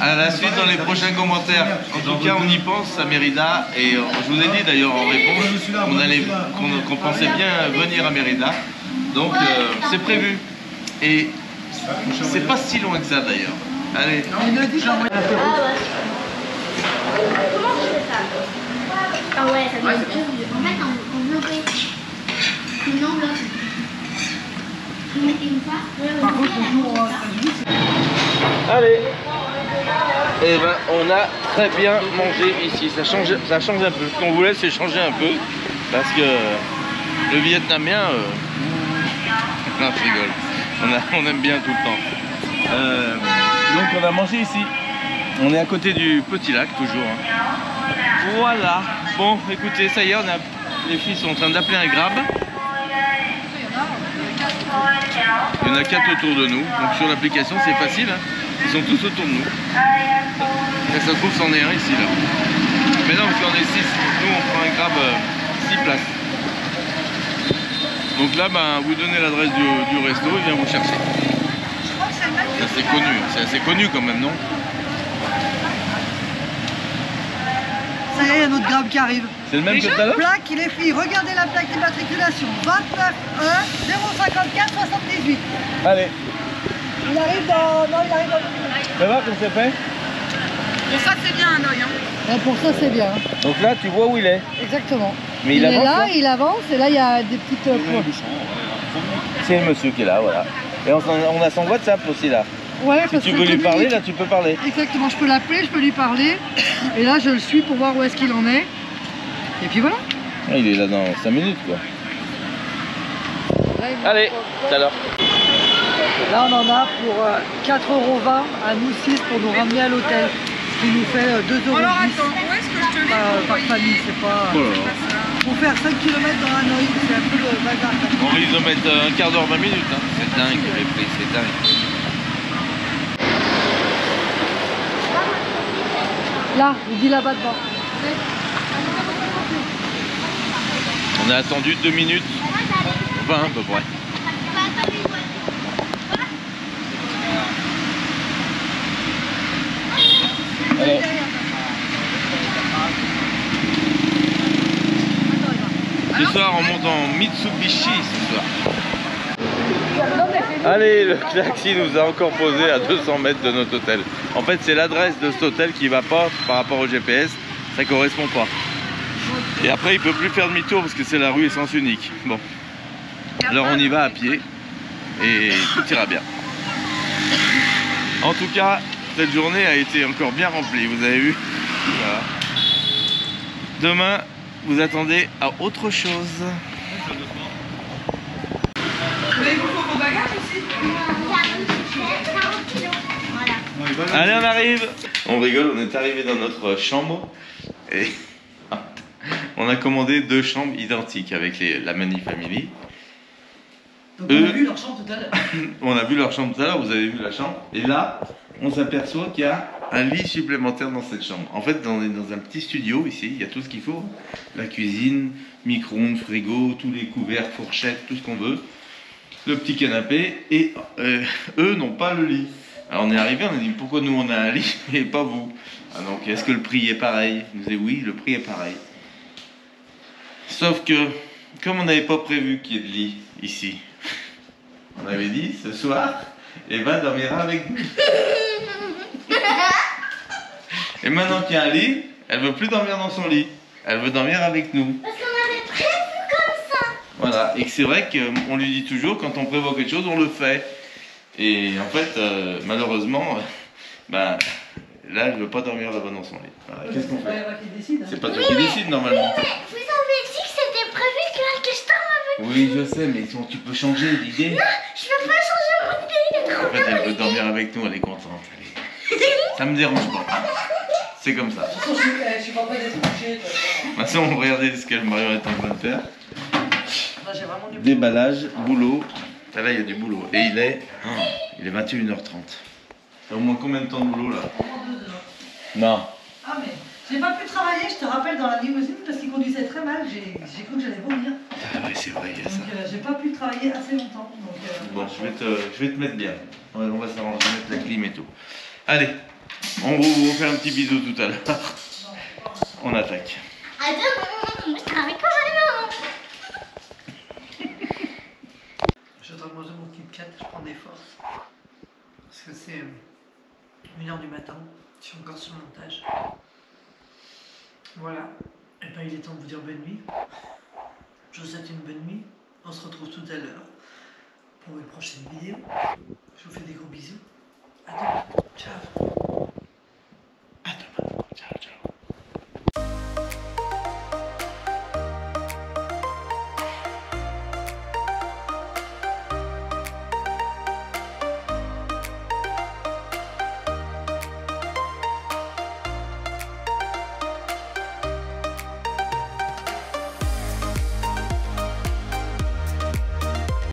À la suite dans les prochains commentaires. En tout cas, on y pense à Mérida et je vous ai dit d'ailleurs en réponse qu'on pensait bien venir à Mérida. Donc c'est prévu. Et c'est pas si loin que ça d'ailleurs. Allez. Il me dit que j'envoie Ah ouais. Comment tu fais ça? Ah ouais, ça doit être en fait enveloppé. Une enveloppe. Tu mets une fois. Par contre, le jour où Allez. Et ben on a très bien mangé ici. Ça change un peu. Ce qu'on voulait c'est changer un peu. Parce que le vietnamien. Non, je rigole. On aime bien tout le temps. Donc on a mangé ici. On est à côté du petit lac toujours. Hein. Voilà. Bon, écoutez, ça y est, les filles sont en train d'appeler un grab. Il y en a 4 autour de nous. Donc sur l'application, c'est facile. Hein. Ils sont tous autour de nous. Et ça se trouve, c'en est un ici là. Mais non, parce qu'on est 6. Nous, on prend un grab 6 places. Donc là, ben, vous donnez l'adresse du resto, il vient vous chercher. C'est assez connu quand même, non? ça y est, il y a notre grab qui arrive. C'est le même que tout à l'heure? Plaque, il est pris. Regardez la plaque d'immatriculation. 29 1 054 78. Allez, Il arrive dans... Non, il arrive dans... tu vas voir comment c'est fait? Pour ça, c'est bien un œil, hein. Et pour ça, c'est bien. Donc là, tu vois où il est. Exactement. Mais il est avance, là, il avance, et là, il y a des petites points. C'est le monsieur qui est là, voilà. Et on a son WhatsApp aussi là. Ouais, Si parce tu que veux lui communique. parler, là tu peux parler. Exactement, je peux l'appeler, je peux lui parler. Et là, je le suis pour voir où est-ce qu'il en est. Et puis voilà. Ah, il est là dans 5 minutes quoi. Allez, tout à l'heure. Là, on en a pour 4,20 € à nous 6 pour nous ramener à l'hôtel. Ce qui nous fait 2,10 € Alors attends, où est-ce que je te l'ai par famille. C'est pas. Oh là là. Pour faire 5 km dans Hanoï, c'est un peu le bazar. On risque de mettre un quart d'heure, 20 minutes. Hein. C'est dingue les prix, c'est dingue. Là, il dit là-bas devant. On a attendu 2 minutes 20 à peu près. Alors. Ce soir on monte en Mitsubishi ce soir. Allez, le taxi nous a encore posé à 200 mètres de notre hôtel. En fait c'est l'adresse de cet hôtel qui va pas par rapport au GPS, ça correspond pas. Et après il peut plus faire demi-tour parce que c'est la rue essence unique. Bon, alors on y va à pied et tout ira bien. En tout cas, cette journée a été encore bien remplie, vous avez vu. Voilà. Demain, vous attendez à autre chose. Mais il vous faut vos bagages aussi. 40 kilos. Voilà. Allez, on arrive. On rigole, on est arrivé dans notre chambre et on a commandé 2 chambres identiques avec la Mani Family. Donc on a vu leur chambre tout à l'heure. On a vu leur chambre tout à l'heure, vous avez vu la chambre. Et là, on s'aperçoit qu'il y a un lit supplémentaire dans cette chambre. En fait, on est dans un petit studio ici, il y a tout ce qu'il faut. La cuisine, micro-ondes, frigo, tous les couverts, fourchettes, tout ce qu'on veut. Le petit canapé, et eux n'ont pas le lit. Alors on est arrivé, on a dit pourquoi nous on a un lit et pas vous. Ah, donc est-ce que le prix est pareil? Ils nous dit oui, le prix est pareil. Sauf que, comme on n'avait pas prévu qu'il y ait de lit ici, on avait dit ce soir, Eva dormira avec nous. Et maintenant qu'il y a un lit, elle veut plus dormir dans son lit. Elle veut dormir avec nous. Parce qu'on avait prévu comme ça. Voilà, et que c'est vrai qu'on lui dit toujours, quand on prévoit quelque chose, on le fait. Et en fait, malheureusement, là, elle veut pas dormir là-bas dans son lit. Voilà, qu'est-ce qu'on fait? C'est pas toi qui décide normalement. Mais vous avez dit que c'était prévu que je dorme avec. Oui, je sais, mais tu peux changer d'idée. Non, je peux pas changer mon idée. En fait, elle veut dormir avec nous, elle est contente. Ça me dérange pas. C'est comme ça. Je suis pas prêt d'être couché. Maintenant, regardez ce que Marion est en train de faire. J'ai vraiment du Déballage, boulot. Ah, là, il y a du boulot. Et il est 21h30. T'as au moins combien de temps de boulot là? Non. Ah mais j'ai pas pu travailler, je te rappelle, dans la limousine parce qu'il conduisait très mal. J'ai cru que j'allais vomir. Ah oui, c'est vrai, il y a ça. Donc j'ai pas pu travailler assez longtemps. Donc, Bon, je vais te mettre bien. On va s'arranger, mettre la clim et tout. Allez, on va vous faire un petit bisou tout à l'heure. On attaque. À demain, je travaille quand même. je dois manger mon Kit Kat, je prends des forces. Parce que c'est 1h du matin, je suis encore sur le montage. Voilà, et ben il est temps de vous dire bonne nuit. Je vous souhaite une bonne nuit. On se retrouve tout à l'heure pour une prochaine vidéo. Je vous fais des gros bisous. À demain. Ciao.